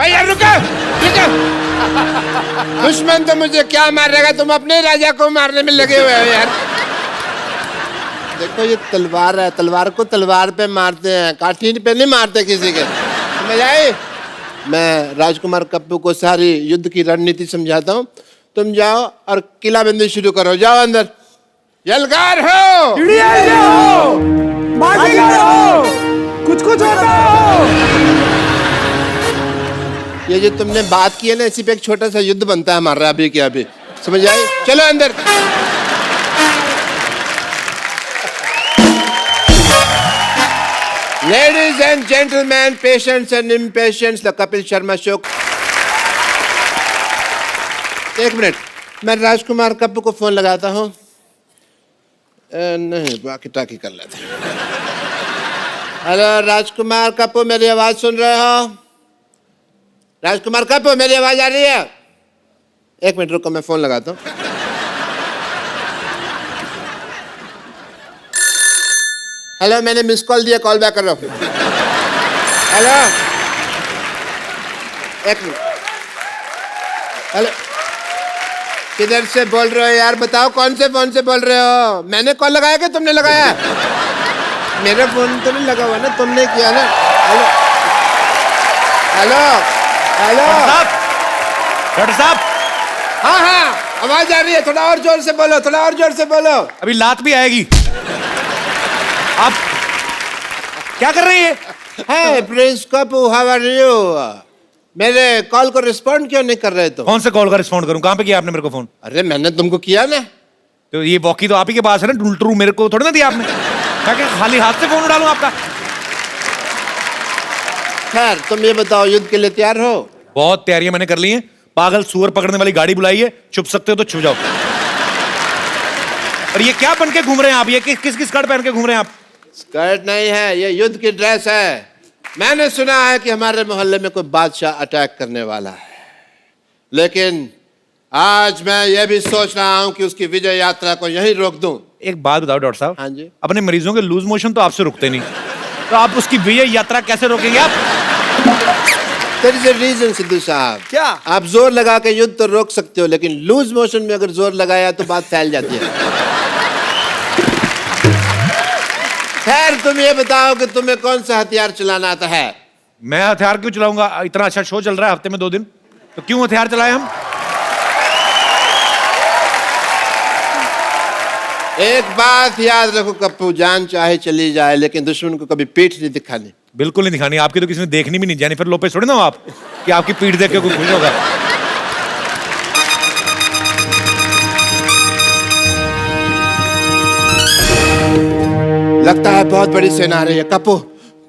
यार रुको रुको। दुश्मन तो मुझे क्या मारेगा, तुम अपने राजा को मारने में लगे हुए हो यार। देखो ये तलवार है, तलवार को तलवार पे मारते हैं, काठी पे नहीं मारते किसी के। समझ आई? मैं राजकुमार कप्पू को सारी युद्ध की रणनीति समझाता हूँ, तुम जाओ और किलाबंदी शुरू करो। जाओ अंदर। यलगार हो, हो, बाजीगर हो, कुछ होता हो। ये जो तुमने बात की है ना, इसी पे एक छोटा सा युद्ध बनता है हमारा अभी के अभी। समझ आई? चलो अंदर। Ladies and gentlemen, patients and impatients, the Kapil Sharma Show. एक मिनट, मैं राजकुमार कप्पू को फोन लगाता हूँ। नहीं, बाकी टाकी कर लेते। हेलो राजकुमार कप्पू, मेरी आवाज सुन रहे हो? राजकुमार कप्पू, मेरी आवाज आ रही है? एक मिनट रुको, मैं फोन लगाता हूँ। हेलो, मैंने मिस कॉल दिया, कॉल बैक कर रहा हूँ। हेलो, एक मिनट। हेलो, किधर से बोल रहे हो यार? बताओ कौन से फोन से बोल रहे हो? मैंने कॉल लगाया कि तुमने लगाया? मेरा फोन तो नहीं लगा हुआ ना, तुमने किया ना। हेलो हेलो हेलो डॉक्टर साहब। हाँ हाँ, आवाज आ रही है, थोड़ा और जोर से बोलो, थोड़ा और जोर से बोलो। अभी लात भी आएगी। आप क्या कर रही है? Hey, prince Kappu, how are you? मेरे कॉल को रिस्पॉन्ड क्यों नहीं कर रहे तुम? कौन से कॉल का रिस्पॉन्ड करूं? कहां पे किया आपने मेरे को फोन? अरे मैंने तुमको किया ना। तो ये वॉकी तो आप ही के पास है ना, टूलटरू मेरे को थोड़ी ना दिया आपने। क्या खाली हाथ से फोन उड़ा लूं आपका? खैर, तुम ये बताओ, युद्ध के लिए तैयार हो? बहुत तैयारियां मैंने कर ली हैं। पागल सुअर पकड़ने वाली गाड़ी बुलाई है, छुप सकते हो तो छुप जाओ। और ये क्या बन के घूम रहे हैं आप? ये किस स्कर्ट पहन के घूम रहे हैं आप? स्कर्ट नहीं है, ये युद्ध की ड्रेस है। मैंने सुना है कि हमारे मोहल्ले में कोई बादशाह अटैक करने वाला है, लेकिन आज मैं ये भी सोच रहा हूं कि उसकी विजय यात्रा को यहीं रोक दूं। एक बात बताओ डॉक्टर साहब। हाँ जी। अपने मरीजों के लूज मोशन तो आपसे रुकते नहीं, तो आप उसकी विजय यात्रा कैसे रोकेंगे आप? There is a reason, Sidhu साहब। क्या? आप जोर लगा के युद्ध तो रोक सकते हो, लेकिन लूज मोशन में अगर जोर लगाया तो बात फैल जाती है। खैर, तुम ये बताओ कि तुम्हें कौन सा हथियार चलाना आता है? मैं हथियार क्यों चलाऊंगा? इतना अच्छा शो चल रहा है हफ्ते में 2 दिन, तो क्यों हथियार चलाए हम? एक बात याद रखो कप्पू, जान चाहे चली जाए, लेकिन दुश्मन को कभी पीठ नहीं दिखानी। बिल्कुल नहीं दिखानी। आपकी तो किसी ने देखनी भी नहीं। जेनिफर लोपेज थोड़ी ना हो आप कि आपकी पीठ देख के कोई खुश होगा। लगता है बहुत बड़ी सेना आ रही है। कप्पू,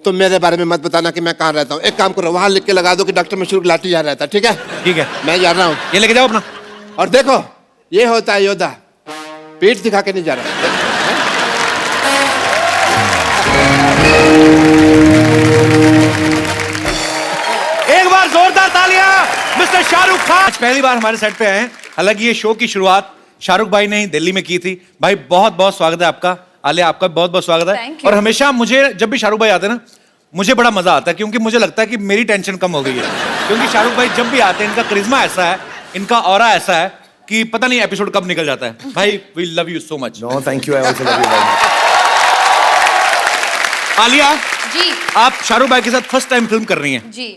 तुम मेरे बारे में मत बताना कि मैं कहाँ रहता हूँ। एक काम करो, वहां लिख के लगा दो कि डॉक्टर मशहूर लाठी यहाँ रहता है। ठीक है? ठीक है, मैं जा रहा हूँ। ये लेके जाओ अपना। और देखो, ये होता है योद्धा, पीठ दिखा के नहीं जा रहा। एक बार जोरदार तालियां मिस्टर शाहरुख खान। आज पहली बार हमारे सेट पे आए हैं। हालांकि ये शो की शुरुआत शाहरुख भाई ने ही दिल्ली में की थी। भाई बहुत बहुत स्वागत है आपका। आलिया, आपका बहुत बहुत स्वागत है। और हमेशा मुझे जब भी शाहरुख भाई आते हैं ना, मुझे बड़ा मजा आता है, क्योंकि मुझे लगता है कि मेरी टेंशन कम हो गई है। क्योंकि शाहरुख भाई जब भी आते हैं, इनका करिश्मा ऐसा है, इनका ऑरा ऐसा है कि पता नहीं एपिसोड कब निकल जाता है। भाई, we love you so much. No thank you, I also love you. Alia ji, आप शाहरुख भाई के साथ फर्स्ट टाइम फिल्म कर रही हैं। जी।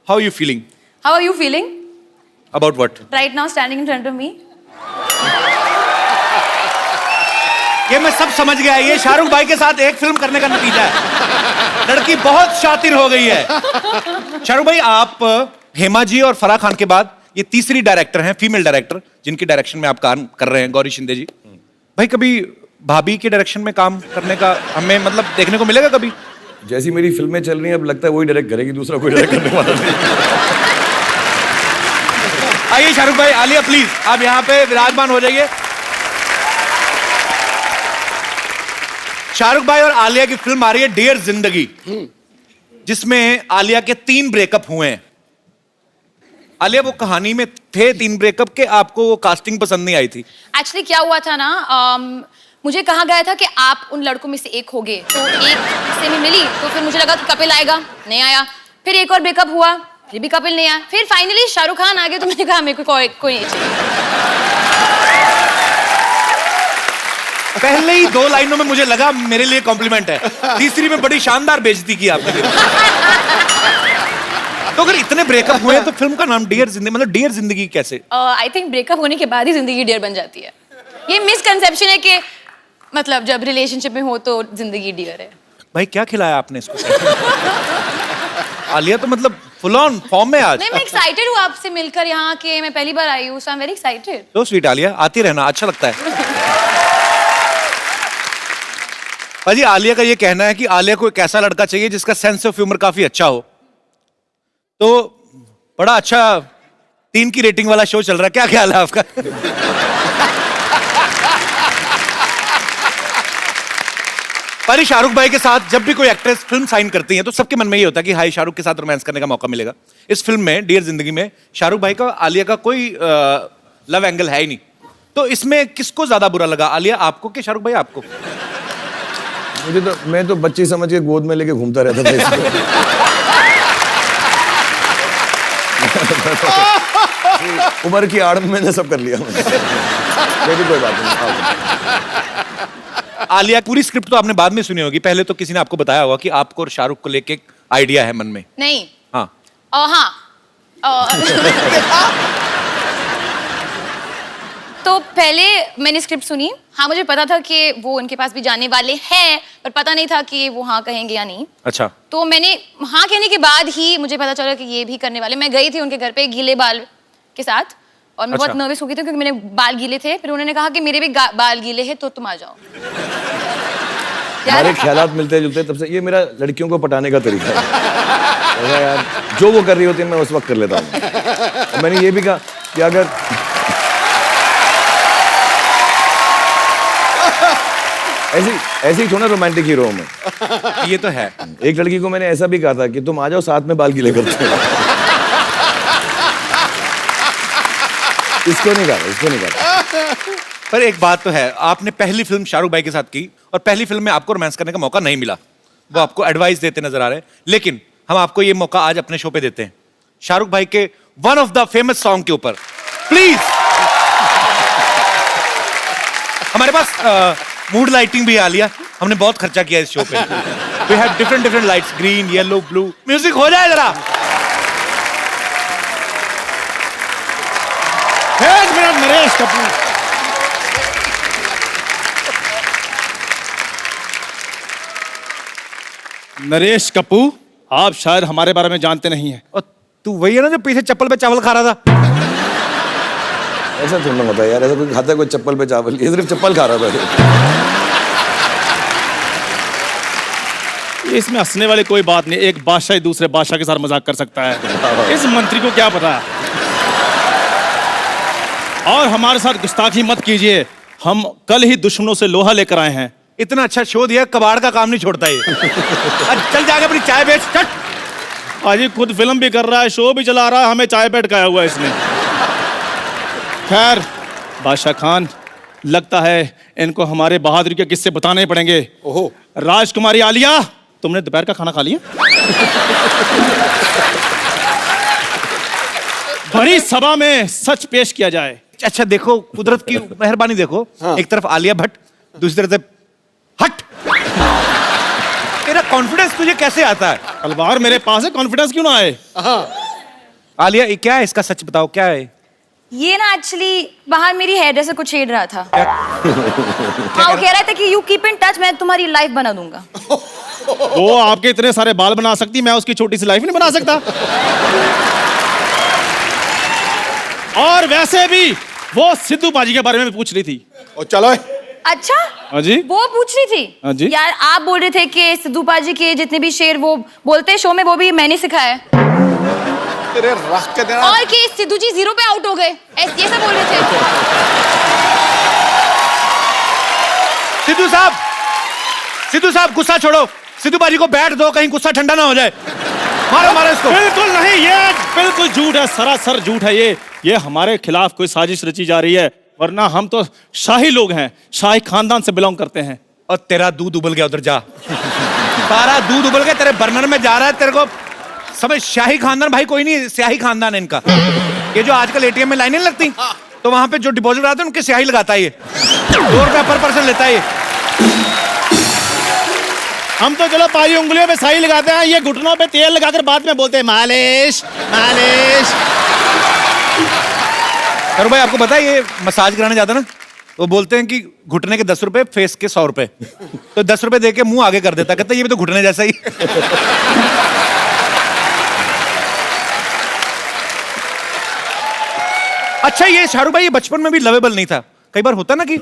How you feeling? How are you feeling? About what? Right now, standing in front of me. ये मैं सब समझ गया। ये शाहरुख भाई के साथ एक फिल्म करने का नतीजा है। लड़की बहुत शातिर हो गई है। शाहरुख भाई, आप हेमा जी और फराह खान के बाद ये तीसरी डायरेक्टर हैं, फीमेल डायरेक्टर, जिनकी डायरेक्शन में आप काम कर रहे हैं, गौरी शिंदे जी। भाई, कभी भाभी के डायरेक्शन में काम करने का हमें मतलब देखने को मिलेगा कभी? जैसी मेरी फिल्में चल रही हैं, अब लगता है वही डायरेक्ट करेगी, दूसरा कोई डायरेक्ट करने वाला नहीं। आइए शाहरुख भाई, आलिया प्लीज आप यहाँ पे विराजमान हो जाइए। शाहरुख भाई और आलिया की फिल्म आ रही है डियर जिंदगी, जिसमें आलिया के 3 ब्रेकअप हुए हैं। आलिया, वो कहानी में थे 3 ब्रेकअप के, आपको वो कास्टिंग पसंद नहीं आई थी? एक्चुअली क्या हुआ था ना, मुझे कहा गया था कि आप उन लड़कों में से एक होगे, तो एक से मैं मिली तो फिर मुझे लगा कि कपिल आएगा, नहीं आया। फिर एक और ब्रेकअप हुआ, फिर भी कपिल नहीं आया। फिर फाइनली शाहरुख खान आ गए, तो मैंने कहा मेरे को कोई नहीं चाहिए। पहले ही 2 लाइनों में मुझे लगा मेरे लिए कॉम्प्लीमेंट है, तीसरी में बड़ी शानदार बेइज्जती की आपने। तो अगर इतने ब्रेकअप हुए तो फिल्म का नाम डियर जिंदगी, मतलब डियर जिंदगी कैसे? आई थिंक ब्रेकअप होने के बाद ही जिंदगी डियर बन जाती है। ये मिसकंसेप्शन है कि मतलब जब रिलेशनशिप में हो तो जिंदगी डियर है। भाई क्या खिलाया आपने इसको? आलिया तो मतलब फुल ऑन फॉर्म में आज। नहीं, मैं एक्साइटेड हूँ आपसे मिलकर यहाँ के, मैं पहली बार आई हूँ, सो आई एम वेरी एक्साइटेड। तो स्वीट आलिया, आती रहना, अच्छा लगता है। भाजी आलिया का ये कहना है कि आलिया को एक ऐसा लड़का चाहिए जिसका सेंस ऑफ ह्यूमर काफी अच्छा हो। तो बड़ा अच्छा 3 की रेटिंग वाला शो चल रहा है, क्या ख्याल है आपका? पर शाहरुख भाई के साथ जब भी कोई एक्ट्रेस फिल्म साइन करती है तो सबके मन में ये होता है कि हाई शाहरुख के साथ रोमांस करने का मौका मिलेगा। इस फिल्म में डियर जिंदगी में शाहरुख भाई का आलिया का कोई लव एंगल है ही नहीं। तो इसमें किसको ज्यादा बुरा लगा, आलिया आपको कि शाहरुख भाई आपको? मैं तो बच्ची समझ के गोद में लेके घूमता रहता था इसको। उम्र की आड़ में मैंने सब कर लिया। लेकिन कोई बात नहीं। आलिया, पूरी स्क्रिप्ट तो आपने बाद में सुनी होगी, पहले तो किसी ने आपको बताया होगा कि आपको और शाहरुख को लेके एक आइडिया है मन में? नहीं। हाँ। तो पहले मैंने स्क्रिप्ट सुनी, हाँ मुझे पता था कि वो उनके पास भी जाने वाले हैं, पर पता नहीं था कि वो हाँ कहेंगे या नहीं। अच्छा। तो मैंने हाँ कहने के बाद ही मुझे पता चला कि ये भी करने वाले। मैं गई थी उनके घर पे गीले बाल के साथ, और मैं बहुत नर्वस हो गई थी क्योंकि मैंने बाल गीले थे। फिर उन्होंने कहा कि मेरे भी बाल गीले हैं तो तुम आ जाओ। हमारे ख्यालात मिलते जुलते, तब से ये मेरा लड़कियों को पटाने का तरीका है। यार जो वो कर रही होती है मैं उस वक्त कर लेता हूँ। मैंने ये भी कहा कि अगर ऐसे ही थोड़ा रोमांटिक हीरो में ये तो है। एक लड़की को मैंने ऐसा भी कहा था कि तुम आ जाओ साथ में बाल गीले करते हो। इसको नहीं कहा। पर एक बात तो है, आपने पहली फिल्म शाहरुख भाई के साथ की और पहली फिल्म में आपको रोमांस करने का मौका नहीं मिला। वो आपको एडवाइस देते नजर आ रहे हैं, लेकिन हम आपको ये मौका आज अपने शो पे देते हैं शाहरुख भाई के one of the famous song के ऊपर। प्लीज। हमारे पास मूड लाइटिंग भी आ लिया, हमने बहुत खर्चा किया इस शो पे। We have different lights, green, yellow, blue. Music हो जाए जरा। एक मिनट नरेश कपूर। नरेश कपूर, आप शायद हमारे बारे में जानते नहीं हैं। और तू वही है ना जो पीछे चप्पल पे चावल खा रहा था? ऐसा थोड़ा होता है यार, ऐसा कोई खाता है कोई चप्पल पे चावल, ये सिर्फ चप्पल खा रहा था। इसमें हंसने वाली कोई बात नहीं, एक बादशाह दूसरे बादशाह के साथ मजाक कर सकता है। इस मंत्री को क्या पता। और हमारे साथ गुस्ताखी मत कीजिए, हम कल ही दुश्मनों से लोहा लेकर आए हैं। इतना अच्छा शो दिया, कबाड़ का काम नहीं छोड़ता ये। चल जाके अपनी चाय बेच, चट। अजी खुद फिल्म भी कर रहा है, शो भी चला रहा है, हमें चाय पेट खाया हुआ है इसने। खैर बादशाह खान, लगता है इनको हमारे बहादुरी के किस्से बताने पड़ेंगे। ओहो। राजकुमारी आलिया, तुमने दोपहर का खाना खा लिया? बड़ी सभा में सच पेश किया जाए। अच्छा देखो, कुदरत की मेहरबानी देखो। हाँ। एक तरफ आलिया भट्ट, दूसरी तरफ हट। तेरा कॉन्फिडेंस तुझे कैसे आता है? तलवार मेरे पास है, कॉन्फिडेंस क्यों ना आए? आलिया ये क्या है, इसका सच बताओ क्या है? ये ना एक्चुअली बाहर मेरी हेयर ड्रेसर को छेड़ रहा था। हाँ, वो कह रहा था कि यू कीप इन टच, मैं तुम्हारी लाइफ बना दूंगा। वो आपके इतने सारे बाल बना सकती, मैं उसकी छोटी सी लाइफ नहीं बना सकता। और वैसे भी वो सिद्धू बाजी के बारे में पूछ रही थी। ओ चलो। अच्छा हाँ जी, वो पूछ रही थी। हाँ जी। यार आप बोल रहे थे कि सिद्धू बाजी के जितने भी शेर वो बोलते हैं शो में, वो भी मैंने सिखाया। तेरे रख के देना। और कि सिद्धू जी 0 पे आउट हो गए, ये सब बोल रहे थे। सिद्धू साहब गुस्सा छोड़ो, सिद्धू बाजी को बैठ दो, कहीं गुस्सा ठंडा ना हो जाए। मारो मारो इसको। बिल्कुल नहीं, ये बिल्कुल झूठ है, सरासर झूठ है। ये हमारे खिलाफ कोई साजिश रची जा रही है। वरना हम तो शाही लोग हैं, शाही खानदान से बिलोंग करते हैं। और तेरा दूध उबल गया, उधर जा। सारा दूध उबल गया तेरे बर्नर में जा रहा है, तेरे को समझ। शाही खानदान भाई कोई नहीं, स्याही खानदान है इनका। ये जो आजकल एटीएम में लाइनें लगती, तो वहां पे जो डिपॉजिट आते हैं उनके स्याही लगाता है ये। 2 रुपया पर पर्सन लेता है ये। हम तो चलो पारी उंगलियों पे शाही लगाते हैं, ये घुटनों पे तेल लगाकर बाद में बोलते हैं मालिश मालिश। करो भाई, आपको पता है ये मसाज कराने जाता ना, वो बोलते हैं कि घुटने के 10 रुपए, फेस के 100 रुपए। तो 10 रुपए दे के मुंह आगे कर देता, कहता ये भी तो घुटने जैसा ही। अच्छा, ये शाहरुख भाई ये बचपन में भी लवेबल नहीं था? कई बार होता ना कि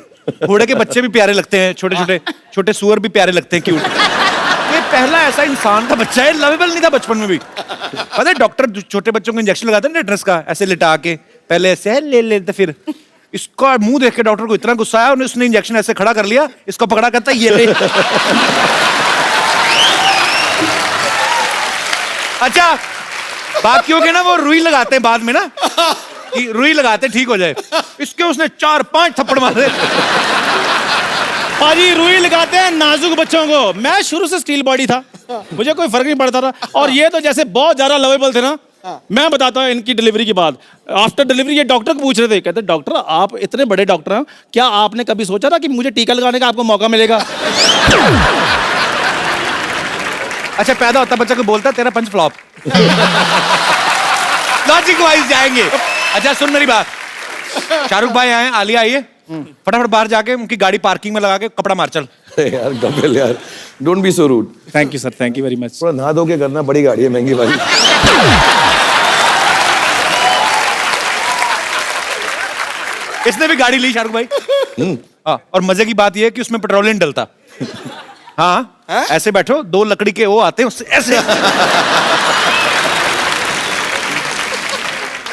घोड़े के बच्चे भी प्यारे लगते हैं, छोटे छोटे छोटे सुअर भी प्यारे लगते हैं, क्यूट। ये पहला ऐसा इंसान का बच्चा है, लवेबल नहीं था बचपन में भी। पता है डॉक्टर छोटे बच्चों को इंजेक्शन लगाते हैं टेटनस का, ऐसे लिटा के, पहले ऐसे ले लेते, फिर इसका मुंह देख के डॉक्टर को इतना गुस्सा आया, उसने इंजेक्शन ऐसे खड़ा कर लिया, इसको पकड़ा, कहता ये ले। अच्छा, बाकियों के ना वो रुई लगाते हैं बाद में ना, कि रुई लगाते ठीक हो जाए। इसके उसने 4-5 थप्पड़ मारे। पाजी रुई लगाते हैं नाजुक बच्चों को। मैं शुरू से स्टील बॉडी था, मुझे कोई फर्क नहीं पड़ता था। और ये तो जैसे बहुत ज्यादा लवेबल थे ना। मैं बताता हूँ इनकी डिलीवरी के बाद, आफ्टर डिलीवरी ये डॉक्टर को पूछ रहे थे, कहते डॉक्टर आप इतने बड़े डॉक्टर हैं, क्या आपने कभी सोचा था कि मुझे टीका लगाने का आपको मौका मिलेगा? अच्छा, पैदा होता बच्चा को बोलता तेरा पंच फ्लॉप। लॉजिक वाइज जाएंगे। अच्छा सुन मेरी बात, शाहरुख भाई आए, आलिया आई है, फटाफट बाहर जाके उनकी गाड़ी पार्किंग में लगा के कपड़ा मार चल। यार कपिल यार, don't be so rude. Thank you sir, thank you very much. थोड़ा नहा धो के करना, बड़ी गाड़ी है, महंगी वाली। इसने भी गाड़ी ली शाहरुख भाई। हाँ, और मजे की बात यह है कि उसमें पेट्रोल नहीं डलता। हाँ, ऐसे बैठो, 2 लकड़ी के वो आते हैं उससे ऐसे।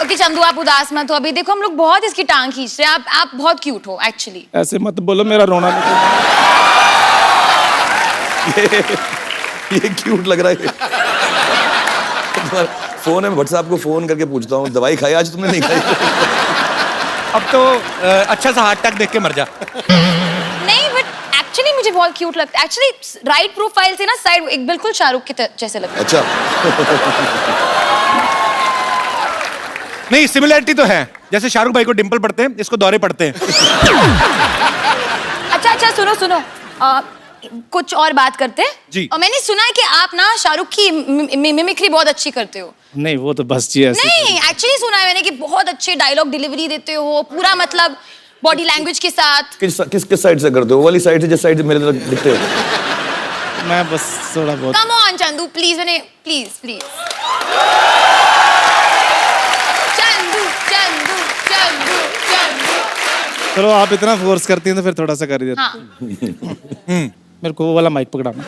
ओके चंदू, आप उदास मत हो, अभी देखो हम लोग बहुत इसकी टांग खींच रहे हैं। आप बहुत क्यूट हो एक्चुअली। ऐसे मत बोलो, मेरा रोना निकल। ये क्यूट लग रहा है। फोन है, भट्ट साहब को फोन करके पूछता हूँ, दवाई खाई आज तुमने? नहीं खाई। अब तो अच्छा सा हार्ट अटैक देख के मर जा। नहीं बट एक्चुअली मुझे बहुत क्यूट लगता है। एक्चुअली राइट प्रोफाइल से ना साइड एक बिल्कुल शाहरुख के जैसे लगता है। अच्छा। नहीं, सिमिलरिटी तो है, जैसे शाहरुख भाई को डिंपल पड़ते हैं, इसको दौरे पड़ते हैं। अच्छा सुनो सुनो, कुछ और बात करते हैं जी। और मैंने सुना है कि आप ना शाहरुख की मिमिक्री बहुत अच्छी करते हो। नहीं वो तो बस जी ऐसे। नहीं, एक्चुअली सुना है मैंने कि बहुत अच्छे डायलॉग डिलीवरी देते हो, पूरा मतलब बॉडी लैंग्वेज के साथ। किस साइड से करते हो? वाली साइड से, जिस साइड से मेरे तरफ दिखते हो? मैं बस थोड़ा बहुत। कम ऑन चंदू प्लीज, मैंने प्लीज प्लीज। चंदू चंदू चंदू चंदू। चलो आप इतना फोर्स करती हैं तो फिर थोड़ा सा कर ही देते। हाँ। मेरे को वो वाला माइक पकड़ाना।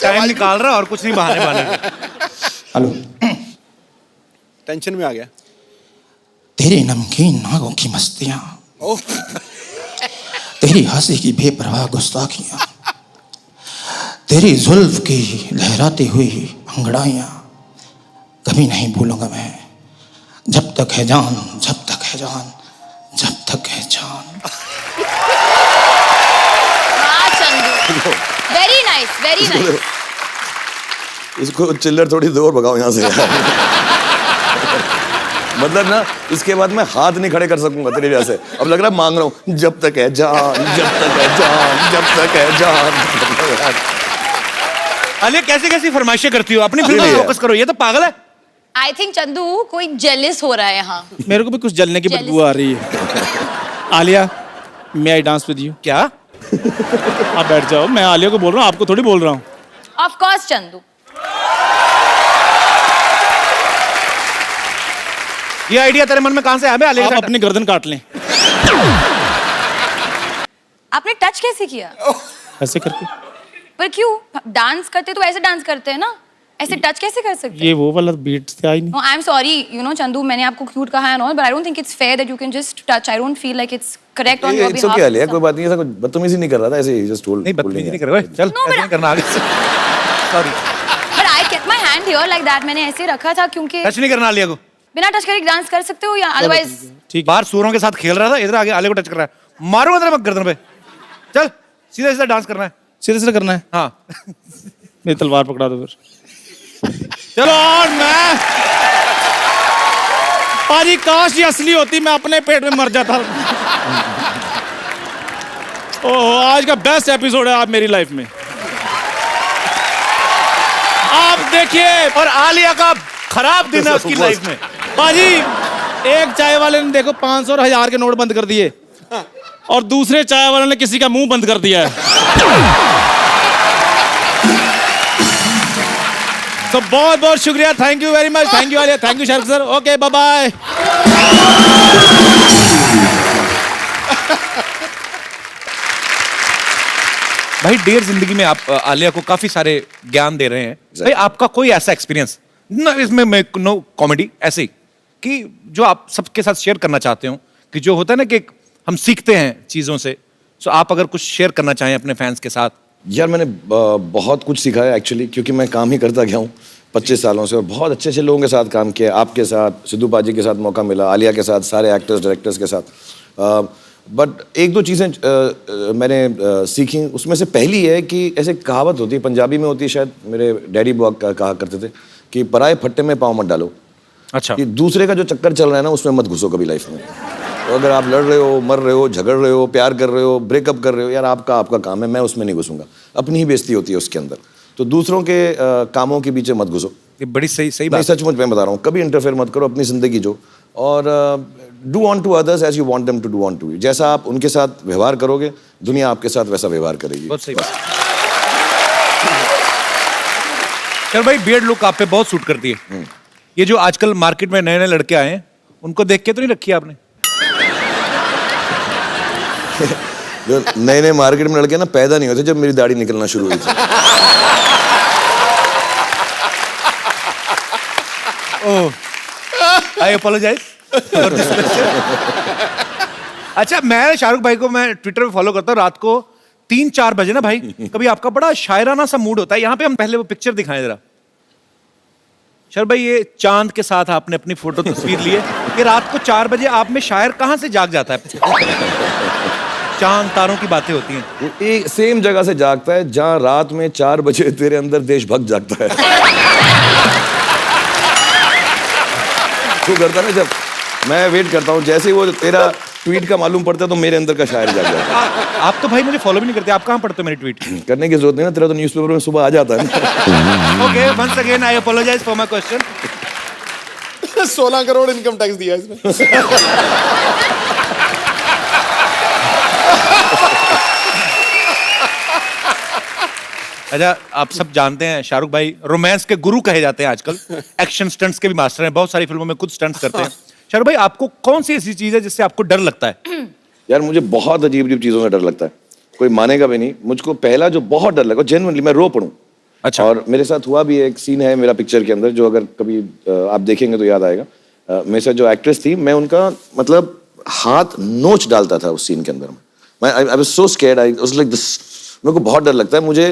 टाइम निकाल रहा और कुछ नहीं, बहाने बहाने। हेलो, टेंशन में आ गया। तेरे नमकीन नागों की मस्तियां, तेरी हंसी की बेपरवाह गुस्ताखियां, तेरी जुल्फ की लहराती हुई अंगड़ाइयां कभी नहीं भूलूंगा मैं। जब तक है जान, जब तक है जान, जब तक है जान। हाँ Chandu, very nice very nice. इसको चिल्लर थोड़ी दूर भगाओ यहाँ से। मतलब ना, इसके बाद मैं हाथ नहीं खड़े कर सकूंगा तेरे जैसे। अब लग रहा है मांग रहा हूँ, जब तक है जान, जब तक है जान, जब तक है जान। अलिया कैसी कैसी फरमाइशें करती हो? अपनी फिल्म में फोकस करो, ये तो पागल है। आई थिंक चंदू कोई जेलिस हो रहा है यहाँ। मेरे को भी कुछ जलने की बदबू आ रही है। आलिया, मे आई डांस विद यू? क्या? आप बैठ जाओ, मैं आलिया को बोल रहा हूँ, आपको थोड़ी बोल रहा हूँ। Of course Chandu. ये आइडिया तेरे मन में कहां से आया? बे आलिया आप के साथ? अपनी गर्दन काट लें। आपने टच कैसे किया? ऐसे करके। पर क्यों? डांस करते तो ऐसे डांस करते हैं ना, ऐसे टच कैसे कर सकते हैं? ये वो वाला बीट से आई नहीं। No, I'm sorry, you know, Chandu, मैंने आपको क्यूट कहा है ना, but I don't think it's fair that you can just touch. I don't feel like it's correct on your it's behalf. Okay Alia, कोई बात नहीं, ऐसा कुछ बदतमीजी नहीं कर रहा था, ऐसे ही जस्ट टोल्ड। नहीं, बदतमीजी नहीं कर रहा। चल, No, ऐसे नहीं करना आगे से। Sorry. But I kept my hand here like that. मैंने ऐसे रखा था क्योंकि टच नहीं करना आलिया को। बिना टच करे डांस कर सकते हो या अदरवाइज? ठीक बाहर सूरों के साथ खेल रहा था, इधर आगे आले को टच कर रहा है, मारूंगा तेरे मैं गर्दन पे। चल सीधा सीधा डांस करना है। सीरियसली करना है? हाँ मेरी तलवार पकड़ा दो फिर। चलो और मैं पाजी, काश ये असली होती, मैं अपने पेट में मर जाता। ओह, आज का बेस्ट एपिसोड है आप मेरी लाइफ में। आप देखिए, और आलिया का खराब दिन है उसकी लाइफ में। पाजी एक चाय वाले ने देखो 500 और 1000 के नोट बंद कर दिए, और दूसरे चाय वाले ने किसी का मुंह बंद कर दिया है। तो बहुत बहुत शुक्रिया, thank you very much, thank you Alia, thank you Shahrukh sir, okay bye bye. भाई डेयर जिंदगी में आप आलिया को काफी सारे ज्ञान दे रहे हैं। भाई आपका कोई ऐसा एक्सपीरियंस ना, इसमें मैं नो कॉमेडी ऐसे ही कि जो आप सबके साथ शेयर करना चाहते हो, कि जो होता है ना कि हम सीखते हैं चीजों से, सो आप अगर कुछ शेयर करना चाहें अपने फैंस के साथ। यार मैंने बहुत कुछ सीखा है एक्चुअली, क्योंकि मैं काम ही करता गया हूँ 25 सालों से, और बहुत अच्छे अच्छे लोगों के साथ काम किया। आपके साथ, सिद्धू पाजी के साथ मौका मिला, आलिया के साथ, सारे एक्टर्स डायरेक्टर्स के साथ। बट एक दो चीज़ें मैंने सीखी। उसमें से पहली है कि ऐसे कहावत होती है, पंजाबी में होती है शायद, मेरे डैडी बुआ कहा करते थे कि पराए फट्टे में पाँव मत डालो। अच्छा। कि दूसरे का जो चक्कर चल रहा है ना, उसमें मत घुसो कभी लाइफ में। तो अगर आप लड़ रहे हो, मर रहे हो, झगड़ रहे हो, प्यार कर रहे हो, ब्रेकअप कर रहे हो, यार आपका काम है, मैं उसमें नहीं घुसूंगा। अपनी ही बेइज्जती होती है उसके अंदर। तो दूसरों के कामों के पीछे मत घुसो। ये बड़ी सही नहीं, बात। सचमुच मैं बता रहा हूँ, कभी इंटरफेयर मत करो, अपनी जिंदगी जो, और do unto others as you want them to do unto you. जैसा आप उनके साथ व्यवहार करोगे, दुनिया आपके साथ वैसा व्यवहार करेगी। बहुत सही बात। चल भाई, बियर्ड लुक आप पे बहुत सूट करती है। ये जो आजकल मार्केट में नए नए लड़के आए हैं, उनको देख के तो नहीं रखी आपने? जो नए नए मार्केट में लड़के ना पैदा नहीं होते जब मेरी दाढ़ी निकलना शुरू हुई थी। आई अपोलोजाइज फॉर दिस क्वेश्चन। अच्छा, मैं शाहरुख भाई को मैं ट्विटर पे फॉलो करता हूँ। रात को 3-4 बजे ना भाई, कभी आपका बड़ा शायराना सा मूड होता है। यहाँ पे हम पहले वो पिक्चर दिखाएं जरा। शाहरुख भाई, ये चांद के साथ आपने अपनी फोटो तस्वीर ली है। ये रात को 4 बजे आप में शायर कहाँ से जाग जाता है? चांद तारों की बातें होती हैं। वो एक सेम जगह से जागता है जहाँ रात में 4 बजे तेरे अंदर देशभक्त जागता है। तू करता ना, जब मैं वेट करता हूँ, जैसे ही वो तेरा ट्वीट का मालूम पड़ता है तो मेरे अंदर का शायर जाग जाता है। आप तो भाई मुझे फॉलो भी नहीं करते, आप कहाँ पढ़ते हो मेरी ट्वीट? करने की जरूरत नहीं ना, तेरा तो न्यूज़पेपर में सुबह आ जाता है ना। Okay, once again I apologise for my question. 16 crore income tax दिया इसमें। अच्छा, आप सब जानते हैं शाहरुख भाई रोमांस के गुरु कहे जाते हैं आजकल। एक्शन स्टंट्स के भी मास्टर हैं, बहुत सारी फिल्मों में खुद स्टंट्स करते हैं। शाहरुख भाई, आपको कौन सी ऐसी चीज है जिससे आपको डर लगता है? यार मुझे बहुत अजीब अजीब चीज़ों से डर लगता है, कोई मानेगा भी नहीं। मुझको पहला जो बहुत डर लगा, जेन्युइनली मैं रो पड़ूं। अच्छा। और मेरे साथ हुआ भी, एक सीन है मेरा पिक्चर के अंदर, जो अगर कभी आप देखेंगे तो याद आएगा। मेरे साथ जो एक्ट्रेस थी, मैं उनका मतलब हाथ नोच डालता था उस सीन के अंदर। मैं I was so scared, I was like this. मेरे को बहुत डर लगता है। मुझे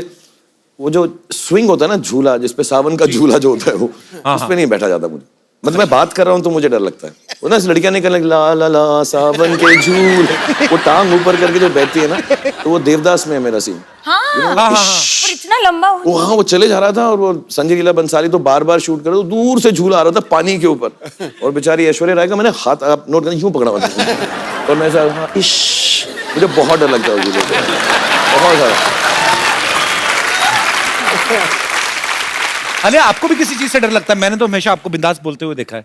वो जो स्विंग होता है ना, झूला जिसपे सावन का झूला जो होता है, वो उस पे नहीं बैठा जाता मुझे। मतलब मैं बात कर रहा हूँ तो मुझे डर लगता है। वो ना लड़कियां नहीं करने ला ला ला सावन के झूल, वो टांग ऊपर करके जो बैठती है ना, तो वो देवदास में है मेरा सीन। पर इतना लंबा हो। वो हाँ, वो चले जा रहा था, और वो संजय लीला बंसाली तो बार बार शूट कर रहे, तो दूर से झूला आ रहा था पानी के ऊपर, और बेचारी ऐश्वर्या राय का मैंने हाथ, आप नोट करना, यूं पकड़ा हुआ था, और मैं ऐसा हाँ, इश्श, मुझे बहुत डर लगता है उस चीज़ से, बहुत सारा। अरे आपको भी किसी चीज से डर लगता है? मैंने तो हमेशा आपको बिंदास बोलते हुए देखा है।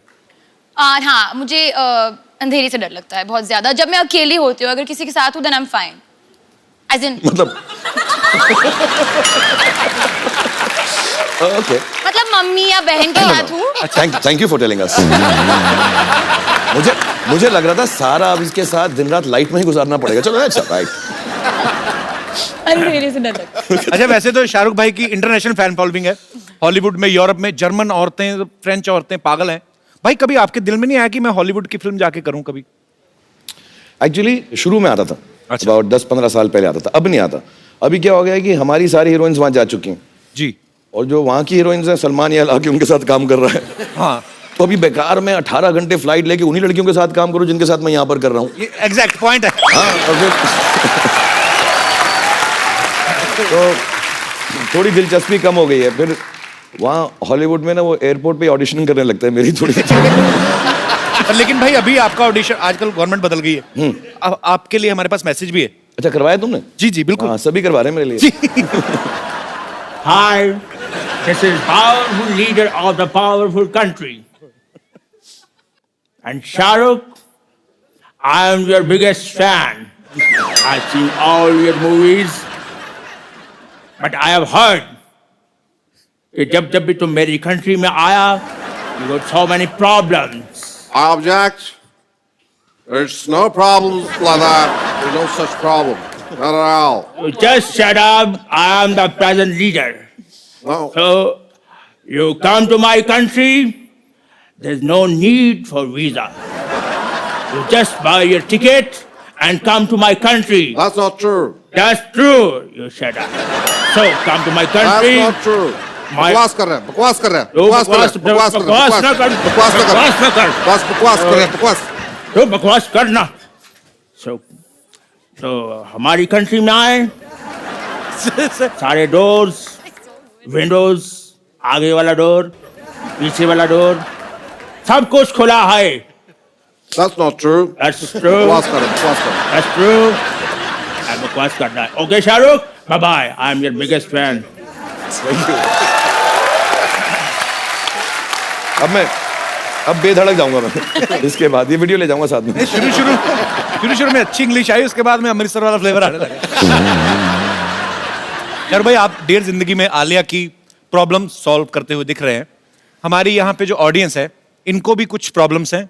हाँ, मुझे अंधेरे से डर लगता है बहुत ज्यादा। जब मैं अकेली होती हूँ, अगर किसी के साथ हूँ then I am fine, as in मतलब ओके, मतलब मम्मी या बहन के साथ हूँ। Thank you for telling us. मुझे लग रहा था सारा अब इसके साथ दिन रात लाइट में ही गुजारना पड़ेगा। चलो अच्छा, राइट। अंधेरे से डर लगता है। अच्छा, वैसे तो शाहरुख भाई की इंटरनेशनल फैन फॉलोइंग है, हॉलीवुड में, यूरोप में। जर्मन औरतें, फ्रेंच औरतें पागल हैं। भाई कभी आपके दिल में नहीं आया कि मैं हॉलीवुड की फिल्म जाके करूं कभी? एक्चुअली शुरू में आता था, अच्छा। about 10-15 साल पहले आता था, अब नहीं आता। अभी क्या हो गया है कि हमारी सारी हीरोइंस वहां जा चुकी हैं, जी। और जो वहां की हीरोइंस हैं, सलमान ये ला के उनके साथ काम कर रहा है। हाँ, तो अभी बेकार में 18 घंटे फ्लाइट लेके उन्हीं लड़कियों के साथ काम करूं जिनके साथ मैं यहाँ पर कर रहा हूँ। ये एग्जैक्ट पॉइंट है। हाँ, और फिर तो थोड़ी दिलचस्पी कम हो गई है। फिर वहाँ हॉलीवुड में ना वो एयरपोर्ट पे ऑडिशन करने लगता है मेरी थोड़ी। लेकिन भाई अभी आपका ऑडिशन, आजकल गवर्नमेंट बदल गई है, अब आपके लिए हमारे पास मैसेज भी है। अच्छा, करवाया तुमने? जी जी बिल्कुल। हाँ, सभी करवा रहे हैं मेरे लिए। Hi, this is powerful leader of the powerful country. And Shahrukh, I am your biggest fan. I've seen all your movies. But I have heard कि जब भी तुम मेरी country में आया, you got so many problems. I object. There's no problems like that. There's no such problem. Not at all. You just shut up. I am the present leader. No. So, you come to my country, there's no need for visa. You just buy your ticket and come to my country. That's not true. That's true. You shut up. So, come to my country. That's not true. My- बकवास कर रहे हैं, बकवास कर रहे हैं, तो बकवास कर रहे हैं, बकवास कर रहे हैं, बकवास ना कर, बकवास ना कर, बकवास ना कर। बकवास कर रहे हैं, बकवास। तो बकवास करना। So, हमारी कंट्री में आए, सारे डोर्स, विंडोज, आगे वाला डोर, पीछे वाला डोर, सब कुछ खुला है। That's not true. That's true. बकवास कर रहे हैं, बकवास कर रहे हैं। That's true. And बकवास करना है। Okay, Shahrukh, bye bye. I am your biggest fan. अब बेधड़क जाऊंगा मैं। इसके बाद ये वीडियो ले जाऊंगा साथ में। शुरू में अच्छी इंग्लिश आई, उसके बाद में अमृतसर वाला फ्लेवर आने लगा। यार भाई, आप डियर जिंदगी में आलिया की प्रॉब्लम सॉल्व करते हुए दिख रहे हैं। हमारी यहाँ पे जो ऑडियंस है, इनको भी कुछ प्रॉब्लम्स हैं,